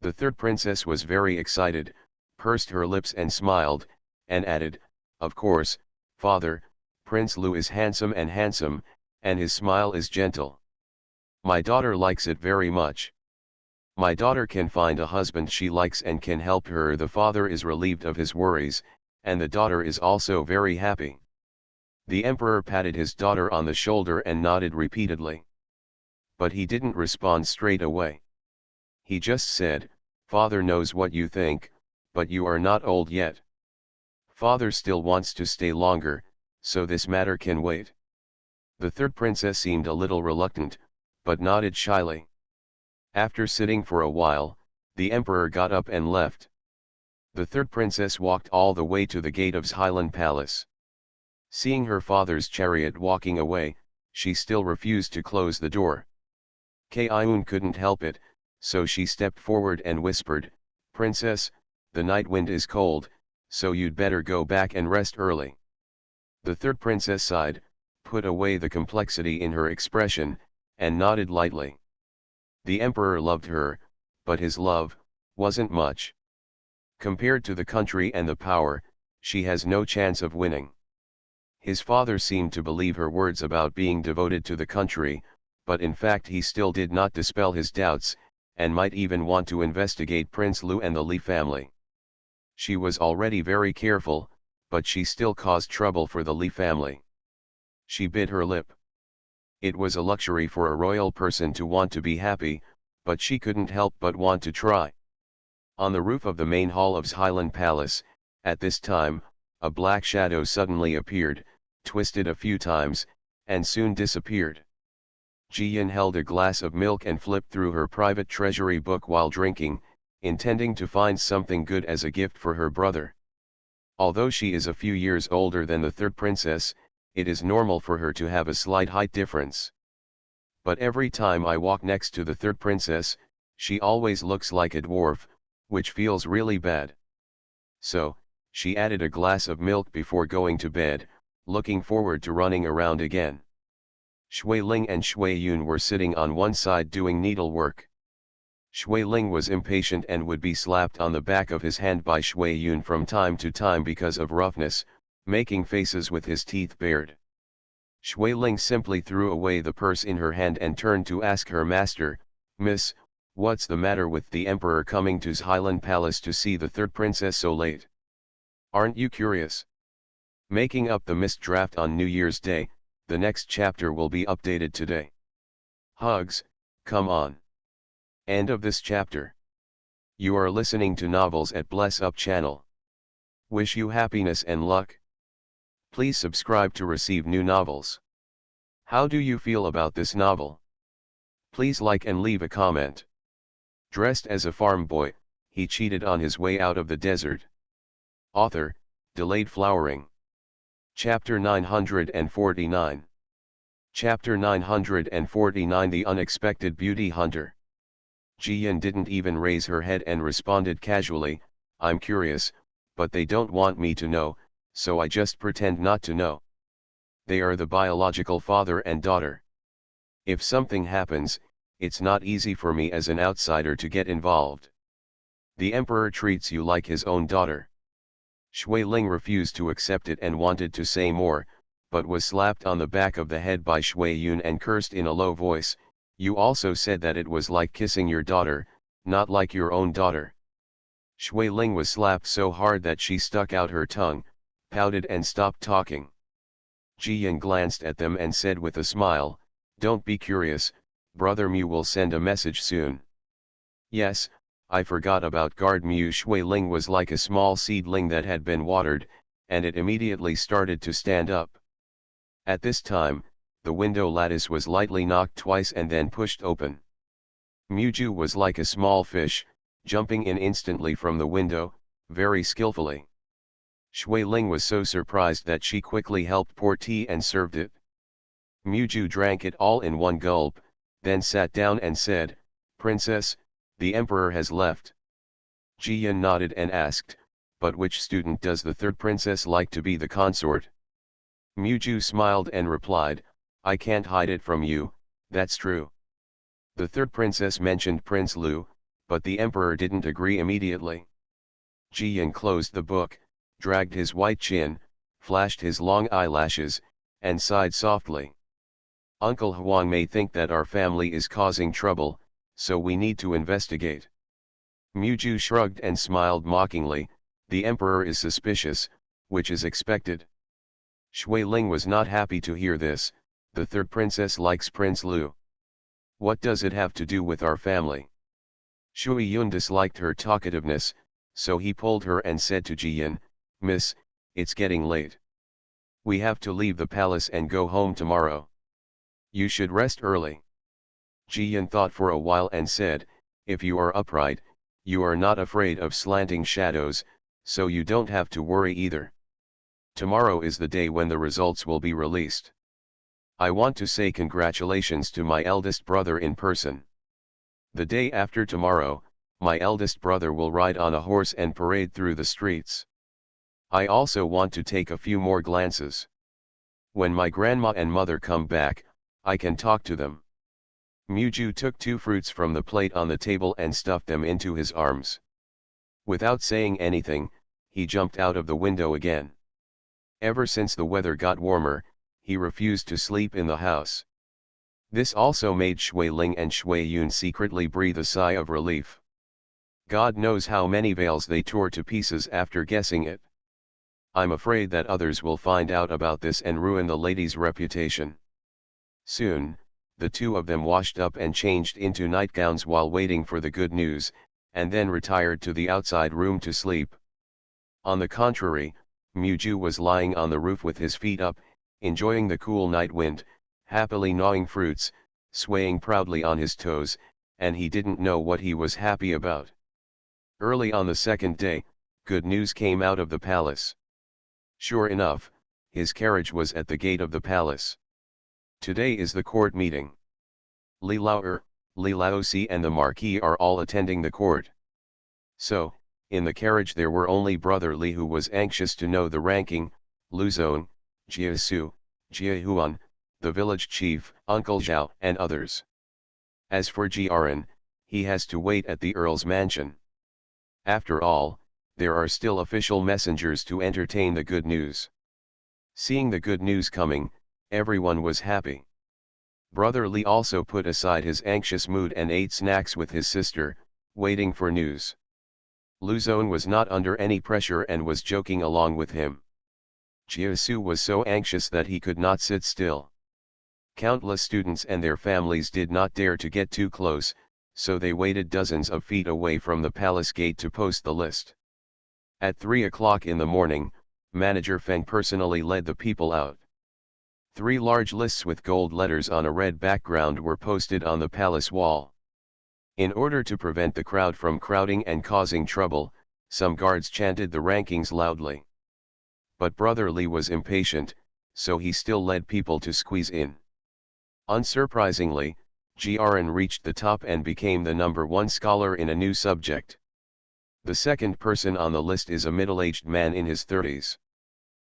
The third princess was very excited, pursed her lips and smiled, and added, "Of course, father, Prince Lu is handsome, and his smile is gentle. My daughter likes it very much. My daughter can find a husband she likes and can help her. The father is relieved of his worries, and the daughter is also very happy." The emperor patted his daughter on the shoulder and nodded repeatedly. But he didn't respond straight away. He just said, "Father knows what you think, but you are not old yet. Father still wants to stay longer, so this matter can wait." The third princess seemed a little reluctant, but nodded shyly. After sitting for a while, the emperor got up and left. The third princess walked all the way to the gate of Highland Palace. Seeing her father's chariot walking away, she still refused to close the door. Kaiun couldn't help it, so she stepped forward and whispered, "Princess, the night wind is cold, so you'd better go back and rest early." The third princess sighed, put away the complexity in her expression, and nodded lightly. The emperor loved her, but his love wasn't much. Compared to the country and the power, she has no chance of winning. His father seemed to believe her words about being devoted to the country, but in fact he still did not dispel his doubts, and might even want to investigate Prince Lu and the Li family. She was already very careful, but she still caused trouble for the Li family. She bit her lip. It was a luxury for a royal person to want to be happy, but she couldn't help but want to try. On the roof of the main hall of Highland Palace, at this time, a black shadow suddenly appeared, twisted a few times, and soon disappeared. Jiyan held a glass of milk and flipped through her private treasury book while drinking, intending to find something good as a gift for her brother. Although she is a few years older than the third princess, it is normal for her to have a slight height difference. But every time I walk next to the third princess, she always looks like a dwarf, which feels really bad. So, she added a glass of milk before going to bed, looking forward to running around again. Shui Ling and Shui Yun were sitting on one side doing needlework. Shui Ling was impatient and would be slapped on the back of his hand by Shui Yun from time to time because of roughness, making faces with his teeth bared. Shui Ling simply threw away the purse in her hand and turned to ask her master, "Miss, what's the matter with the emperor coming to Highland Palace to see the third princess so late? Aren't you curious?" Making up the missed draft on New Year's Day, the next chapter will be updated today. Hugs, come on. End of this chapter. You are listening to Novels at Bless Up channel. Wish you happiness and luck. Please subscribe to receive new novels. How do you feel about this novel? Please like and leave a comment. Dressed as a farm boy, he cheated on his way out of the desert. Author, Delayed Flowering. Chapter 949. Chapter 949 The Unexpected Beauty Hunter. Jian didn't even raise her head and responded casually, I'm curious, but they don't want me to know, so I just pretend not to know. They are the biological father and daughter. If something happens, it's not easy for me as an outsider to get involved. The emperor treats you like his own daughter. Shui Ling refused to accept it and wanted to say more, but was slapped on the back of the head by Shui Yun and cursed in a low voice, you also said that it was like kissing your daughter, not like your own daughter. Shui Ling was slapped so hard that she stuck out her tongue, pouted and stopped talking. Jian glanced at them and said with a smile, don't be curious, Brother Mu will send a message soon. Yes, I forgot about guard Mu. Shui Ling was like a small seedling that had been watered, and it immediately started to stand up. At this time, the window lattice was lightly knocked twice and then pushed open. Muju was like a small fish, jumping in instantly from the window, very skillfully. Shui Ling was so surprised that she quickly helped pour tea and served it. Muju drank it all in one gulp, then sat down and said, Princess, the emperor has left. Jian nodded and asked, but which student does the third princess like to be the consort? Muju smiled and replied, I can't hide it from you, that's true. The third princess mentioned Prince Lu, but the emperor didn't agree immediately. Jian closed the book, dragged his white chin, flashed his long eyelashes, and sighed softly. Uncle Huang may think that our family is causing trouble, so we need to investigate. Muju shrugged and smiled mockingly, the emperor is suspicious, which is expected. Shui Ling was not happy to hear this, the third princess likes Prince Lu. What does it have to do with our family? Shui Yun disliked her talkativeness, so he pulled her and said to Jian, Miss, it's getting late. We have to leave the palace and go home tomorrow. You should rest early. Jian thought for a while and said, if you are upright, you are not afraid of slanting shadows, so you don't have to worry either. Tomorrow is the day when the results will be released. I want to say congratulations to my eldest brother in person. The day after tomorrow, my eldest brother will ride on a horse and parade through the streets. I also want to take a few more glances. When my grandma and mother come back, I can talk to them. Muju took 2 fruits from the plate on the table and stuffed them into his arms. Without saying anything, he jumped out of the window again. Ever since the weather got warmer, he refused to sleep in the house. This also made Shui Ling and Shui Yun secretly breathe a sigh of relief. God knows how many veils they tore to pieces after guessing it. I'm afraid that others will find out about this and ruin the lady's reputation. Soon, the two of them washed up and changed into nightgowns while waiting for the good news, and then retired to the outside room to sleep. On the contrary, Muju was lying on the roof with his feet up, enjoying the cool night wind, happily gnawing fruits, swaying proudly on his toes, and he didn't know what he was happy about. Early on the second day, good news came out of the palace. Sure enough, his carriage was at the gate of the palace. Today is the court meeting. Li Laoer, Li Laosi and the Marquis are all attending the court. So, in the carriage there were only Brother Li who was anxious to know the ranking, Luzon, Jia Su, Jia Huan, the village chief, Uncle Zhao and others. As for Jiaran, he has to wait at the Earl's mansion. After all, there are still official messengers to entertain the good news. Seeing the good news coming, everyone was happy. Brother Li also put aside his anxious mood and ate snacks with his sister, waiting for news. Luzon was not under any pressure and was joking along with him. Jiasu was so anxious that he could not sit still. Countless students and their families did not dare to get too close, so they waited dozens of feet away from the palace gate to post the list. At 3 o'clock in the morning, Manager Feng personally led the people out. 3 large lists with gold letters on a red background were posted on the palace wall. In order to prevent the crowd from crowding and causing trouble, some guards chanted the rankings loudly. But Brother Li was impatient, so he still led people to squeeze in. Unsurprisingly, Jiaran reached the top and became the number one scholar in a new subject. The second person on the list is a middle-aged man in his 30s.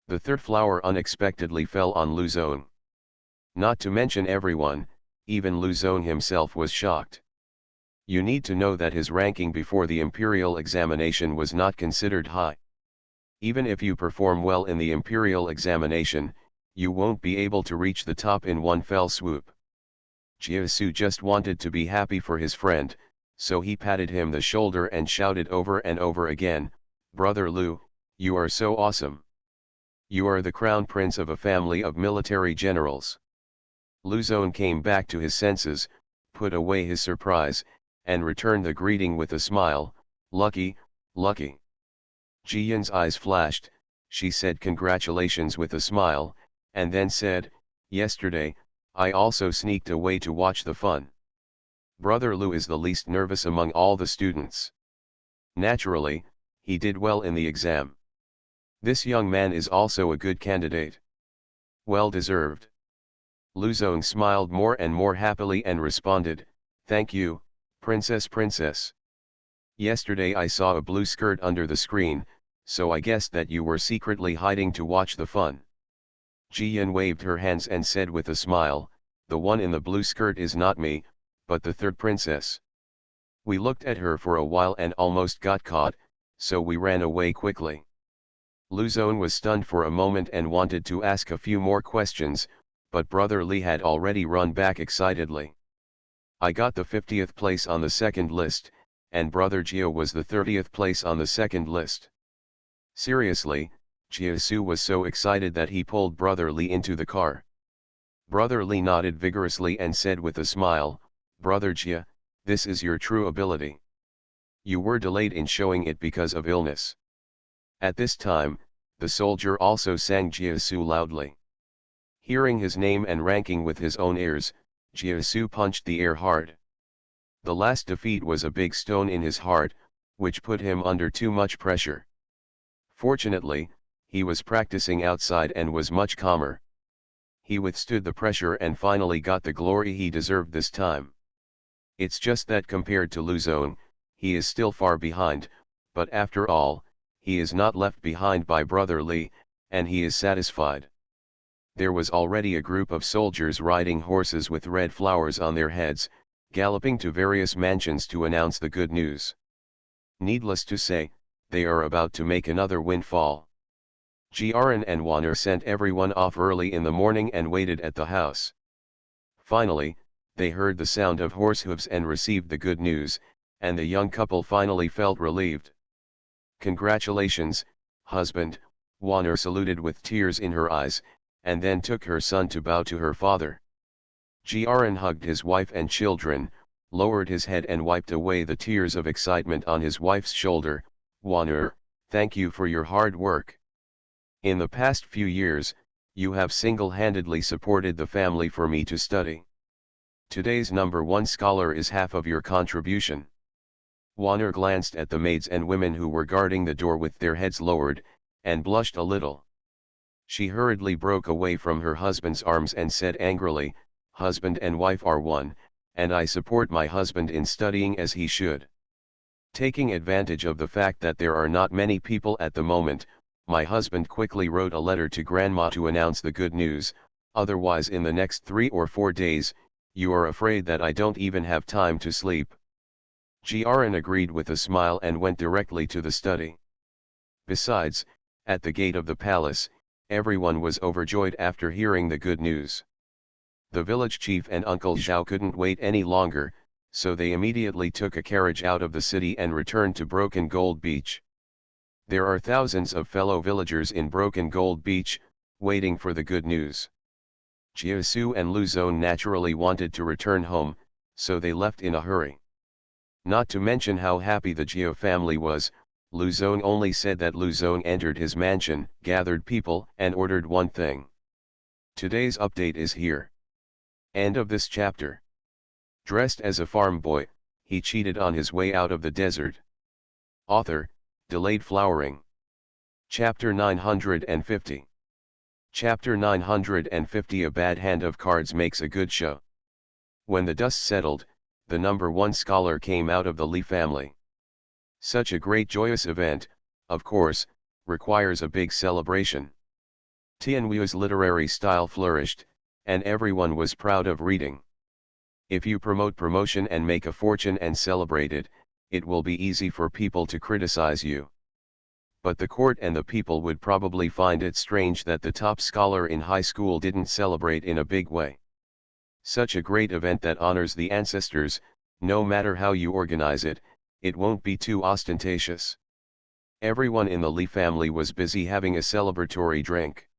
The third flower unexpectedly fell on Luzon. Not to mention everyone, even Luzon himself was shocked. You need to know that his ranking before the imperial examination was not considered high. Even if you perform well in the imperial examination, you won't be able to reach the top in one fell swoop. Jiesu just wanted to be happy for his friend, so he patted him the shoulder and shouted over and over again, "Brother Lu, you are so awesome. You are the crown prince of a family of military generals." Luzon came back to his senses, put away his surprise, and returned the greeting with a smile, "Lucky, lucky." Jiyan's eyes flashed, she said congratulations with a smile, and then said, "Yesterday, I also sneaked away to watch the fun." Brother Lu is the least nervous among all the students. Naturally, he did well in the exam. This young man is also a good candidate. Well deserved. Luzon smiled more and more happily and responded, "Thank you, Princess. Yesterday I saw a blue skirt under the screen, so I guessed that you were secretly hiding to watch the fun." Jiyan waved her hands and said with a smile, "The one in the blue skirt is not me, but the third princess. We looked at her for a while and almost got caught, so we ran away quickly." Luzon was stunned for a moment and wanted to ask a few more questions, but Brother Li had already run back excitedly. "I got the 50th place on the second list, and Brother Jia was the 30th place on the second list." Seriously, Jiesu was so excited that he pulled Brother Li into the car. Brother Li nodded vigorously and said with a smile, "Brother Jia, this is your true ability. You were delayed in showing it because of illness." At this time, the soldier also sang Jiesu loudly. Hearing his name and ranking with his own ears, Jiesu punched the air hard. The last defeat was a big stone in his heart, which put him under too much pressure. Fortunately, he was practicing outside and was much calmer. He withstood the pressure and finally got the glory he deserved this time. It's just that compared to Luzon, he is still far behind, but after all, he is not left behind by Brother Li, and he is satisfied. There was already a group of soldiers riding horses with red flowers on their heads, galloping to various mansions to announce the good news. Needless to say, they are about to make another windfall. Jiaran and Wanner sent everyone off early in the morning and waited at the house. Finally, they heard the sound of horse hooves and received the good news, and the young couple finally felt relieved. "Congratulations, husband," Wanner saluted with tears in her eyes, and then took her son to bow to her father. Jiaran hugged his wife and children, lowered his head and wiped away the tears of excitement on his wife's shoulder. "Wanner, thank you for your hard work. In the past few years, you have single-handedly supported the family for me to study. Today's number one scholar is half of your contribution." Wanner glanced at the maids and women who were guarding the door with their heads lowered, and blushed a little. She hurriedly broke away from her husband's arms and said angrily, "Husband and wife are one, and I support my husband in studying as he should. Taking advantage of the fact that there are not many people at the moment, my husband quickly wrote a letter to Grandma to announce the good news, otherwise in the next 3 or 4 days, you are afraid that I don't even have time to sleep." Jiaran agreed with a smile and went directly to the study. Besides, at the gate of the palace, everyone was overjoyed after hearing the good news. The village chief and Uncle Zhao couldn't wait any longer, so they immediately took a carriage out of the city and returned to Broken Gold Beach. There are thousands of fellow villagers in Broken Gold Beach, waiting for the good news. Jiesu and Luzon naturally wanted to return home, so they left in a hurry. Not to mention how happy the Jia family was, Luzon only said that Luzon entered his mansion, gathered people and ordered one thing. Today's update is here. End of this chapter. Dressed as a farm boy, he cheated on his way out of the desert. Author, Delayed Flowering. Chapter 950. Chapter 950. A bad hand of cards makes a good show. When the dust settled, the number one scholar came out of the Li family. Such a great joyous event, of course, requires a big celebration. Tianwu's literary style flourished, and everyone was proud of reading. If you promote promotion and make a fortune and celebrate it, it will be easy for people to criticize you. But the court and the people would probably find it strange that the top scholar in high school didn't celebrate in a big way. Such a great event that honors the ancestors, no matter how you organize it, it won't be too ostentatious. Everyone in the Li family was busy having a celebratory drink.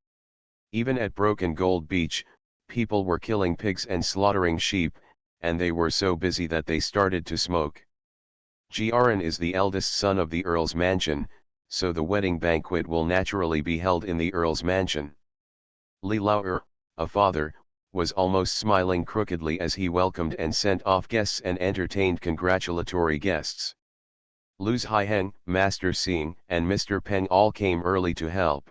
Even at Broken Gold Beach, people were killing pigs and slaughtering sheep, and they were so busy that they started to smoke. Jiaran is the eldest son of the Earl's mansion, so the wedding banquet will naturally be held in the Earl's mansion. Li Lao, a father, was almost smiling crookedly as he welcomed and sent off guests and entertained congratulatory guests. Lu's Haiheng, Master Xing, and Mr. Peng all came early to help.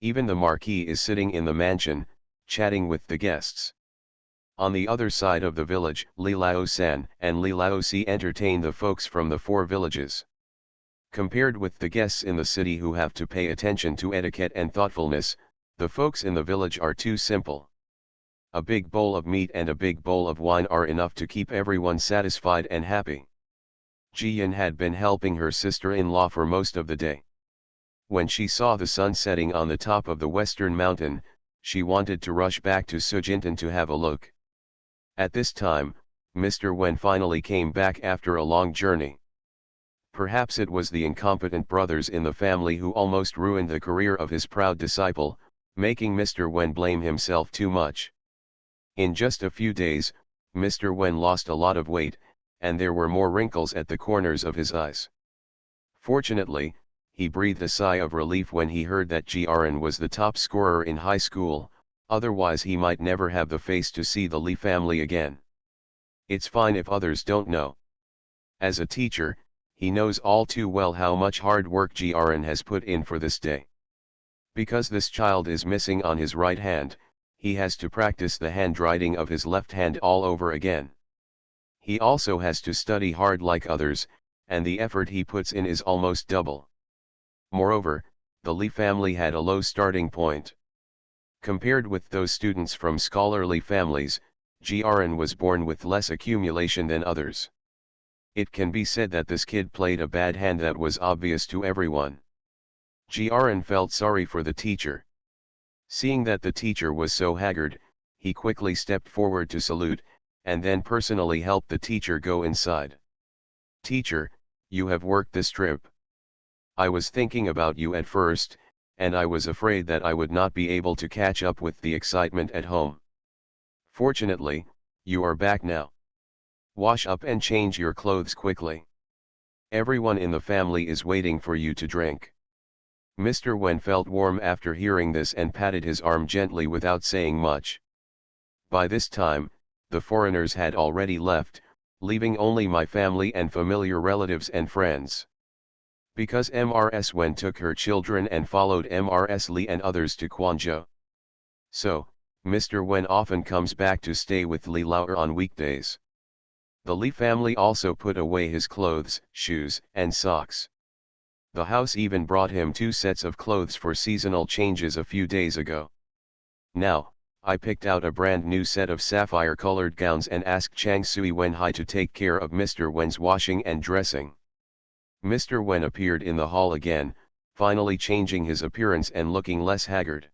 Even the Marquis is sitting in the mansion, chatting with the guests. On the other side of the village, Li Lao-san and Li Lao-si entertain the folks from the four villages. Compared with the guests in the city who have to pay attention to etiquette and thoughtfulness, the folks in the village are too simple. A big bowl of meat and a big bowl of wine are enough to keep everyone satisfied and happy. Jiyan had been helping her sister-in-law for most of the day. When she saw the sun setting on the top of the western mountain, she wanted to rush back to Sujintan to have a look. At this time, Mr. Wen finally came back after a long journey. Perhaps it was the incompetent brothers in the family who almost ruined the career of his proud disciple, making Mr. Wen blame himself too much. In just a few days, Mr. Wen lost a lot of weight, and there were more wrinkles at the corners of his eyes. Fortunately, he breathed a sigh of relief when he heard that Jiaran was the top scorer in high school, otherwise he might never have the face to see the Li family again. It's fine if others don't know. As a teacher, he knows all too well how much hard work Jiaran has put in for this day. Because this child is missing on his right hand, he has to practice the handwriting of his left hand all over again. He also has to study hard like others, and the effort he puts in is almost double. Moreover, the Li family had a low starting point. Compared with those students from scholarly families, Jiaran was born with less accumulation than others. It can be said that this kid played a bad hand that was obvious to everyone. Jiaran felt sorry for the teacher. Seeing that the teacher was so haggard, he quickly stepped forward to salute, and then personally helped the teacher go inside. "Teacher, you have worked this trip. I was thinking about you at first, and I was afraid that I would not be able to catch up with the excitement at home. Fortunately, you are back now. Wash up and change your clothes quickly. Everyone in the family is waiting for you to drink." Mr. Wen felt warm after hearing this and patted his arm gently without saying much. By this time, the foreigners had already left, leaving only my family and familiar relatives and friends. Because Mrs. Wen took her children and followed Mrs. Li and others to Quanzhou. So, Mr. Wen often comes back to stay with Li Lao on weekdays. The Li family also put away his clothes, shoes, and socks. The house even brought him 2 sets of clothes for seasonal changes a few days ago. Now, I picked out a brand new set of sapphire-colored gowns and asked Chang Sui Wenhai to take care of Mr. Wen's washing and dressing. Mr. Wen appeared in the hall again, finally changing his appearance and looking less haggard.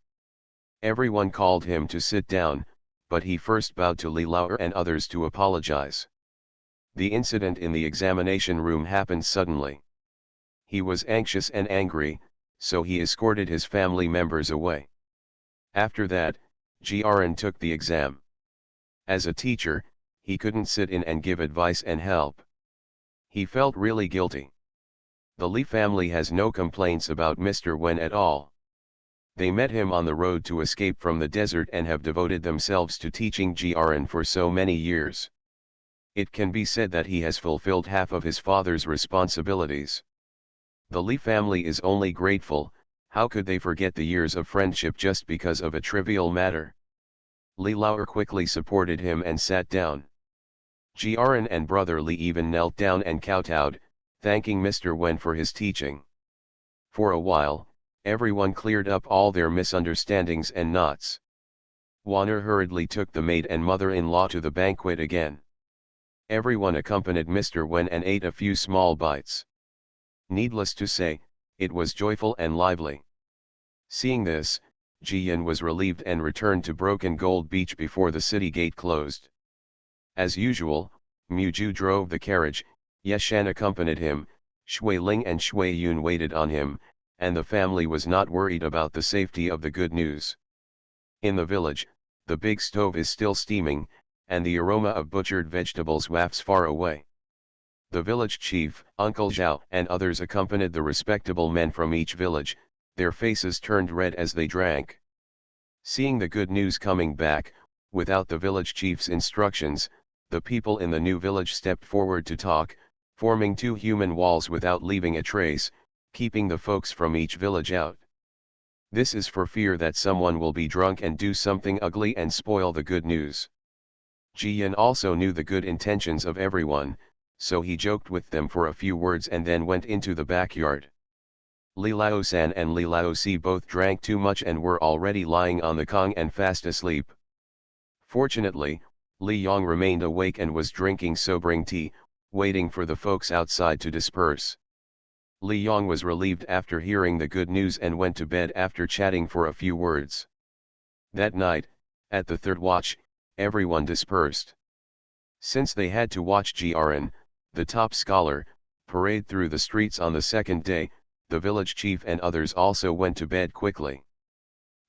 Everyone called him to sit down, but he first bowed to Li Lao and others to apologize. The incident in the examination room happened suddenly. He was anxious and angry, so he escorted his family members away. After that, Jiaran took the exam. As a teacher, he couldn't sit in and give advice and help. He felt really guilty. The Li family has no complaints about Mr. Wen at all. They met him on the road to escape from the desert and have devoted themselves to teaching Jiaran for so many years. It can be said that he has fulfilled half of his father's responsibilities. The Li family is only grateful, How could they forget the years of friendship just because of a trivial matter? Li Lao quickly supported him and sat down. Jiaran and brother Li even knelt down and kowtowed, thanking Mr. Wen for his teaching. For a while, everyone cleared up all their misunderstandings and knots. Wanner hurriedly took the maid and mother-in-law to the banquet again. Everyone accompanied Mr. Wen and ate a few small bites. Needless to say, it was joyful and lively. Seeing this, Jiyan was relieved and returned to Broken Gold Beach before the city gate closed. As usual, Muju drove the carriage, Yeshan accompanied him, Shui Ling and Shui Yun waited on him, and the family was not worried about the safety of the good news. In the village, the big stove is still steaming, and the aroma of butchered vegetables wafts far away. The village chief, Uncle Zhao, and others accompanied the respectable men from each village, their faces turned red as they drank. Seeing the good news coming back, without the village chief's instructions, the people in the new village stepped forward to talk, forming two human walls without leaving a trace, keeping the folks from each village out. This is for fear that someone will be drunk and do something ugly and spoil the good news. Jiyan also knew the good intentions of everyone, so he joked with them for a few words and then went into the backyard. Li Laosan and Li Laosi both drank too much and were already lying on the kong and fast asleep. Fortunately, Li Yong remained awake and was drinking sobering tea, waiting for the folks outside to disperse. Li Yong was relieved after hearing the good news and went to bed after chatting for a few words. That night, at the third watch, everyone dispersed. Since they had to watch Jiaran, the top scholar, parade through the streets on the second day, the village chief and others also went to bed quickly.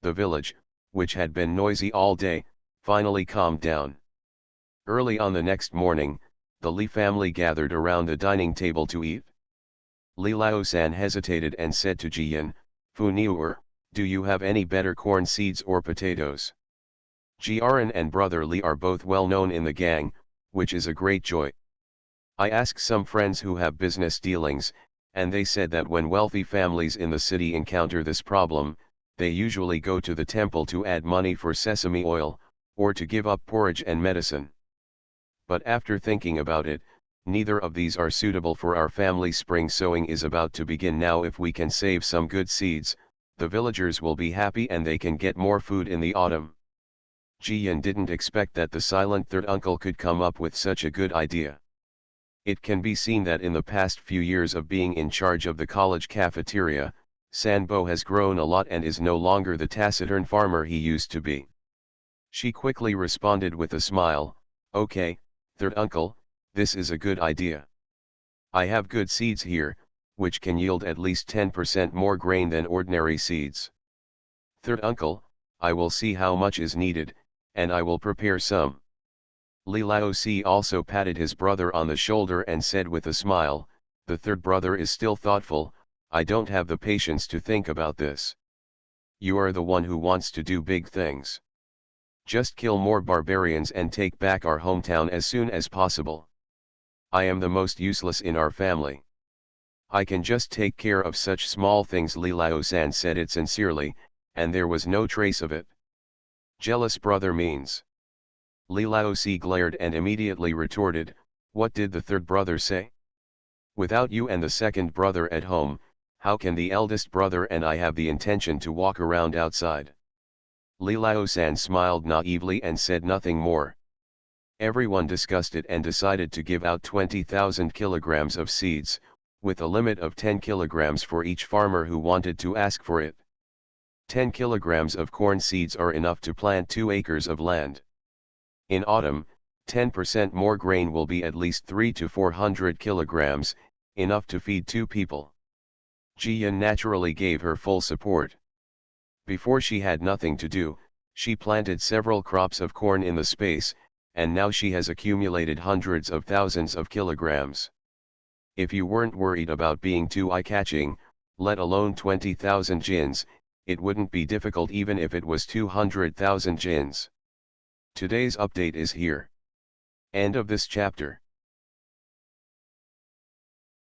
The village, which had been noisy all day, finally calmed down. Early on the next morning, the Li family gathered around the dining table to eat. Li Laosan hesitated and said to Jiyan, "Fu Niuer, do you have any better corn seeds or potatoes?" Jiaran and brother Li are both well known in the gang, which is a great joy. I asked some friends who have business dealings, and they said that when wealthy families in the city encounter this problem, they usually go to the temple to add money for sesame oil, or to give up porridge and medicine. But after thinking about it, neither of these are suitable for our family. Spring sowing is about to begin now. If we can save some good seeds, the villagers will be happy and they can get more food in the autumn. Jiyan didn't expect that the silent third uncle could come up with such a good idea. It can be seen that in the past few years of being in charge of the college cafeteria, Sanbo has grown a lot and is no longer the taciturn farmer he used to be. She quickly responded with a smile, "Okay, third uncle, this is a good idea. I have good seeds here, which can yield at least 10% more grain than ordinary seeds. Third uncle, I will see how much is needed, and I will prepare some." Li Laosi also patted his brother on the shoulder and said with a smile, "The third brother is still thoughtful. I don't have the patience to think about this. You are the one who wants to do big things. Just kill more barbarians and take back our hometown as soon as possible. I am the most useless in our family. I can just take care of such small things." Li Laosan said it sincerely, and there was no trace of it. "Jealous brother means?" Li Laosi glared and immediately retorted, "What did the third brother say? Without you and the second brother at home, how can the eldest brother and I have the intention to walk around outside?" Li Laosan smiled naively and said nothing more. Everyone discussed it and decided to give out 20,000 kilograms of seeds, with a limit of 10 kilograms for each farmer who wanted to ask for it. 10 kilograms of corn seeds are enough to plant 2 acres of land. In autumn, 10% more grain will be at least 300 to 400 kilograms, enough to feed 2 people. Jiyan naturally gave her full support. Before she had nothing to do, she planted several crops of corn in the space, and now she has accumulated hundreds of thousands of kilograms. If you weren't worried about being too eye-catching, let alone 20,000 jins, it wouldn't be difficult even if it was 200,000 jins. Today's update is here. End of this chapter.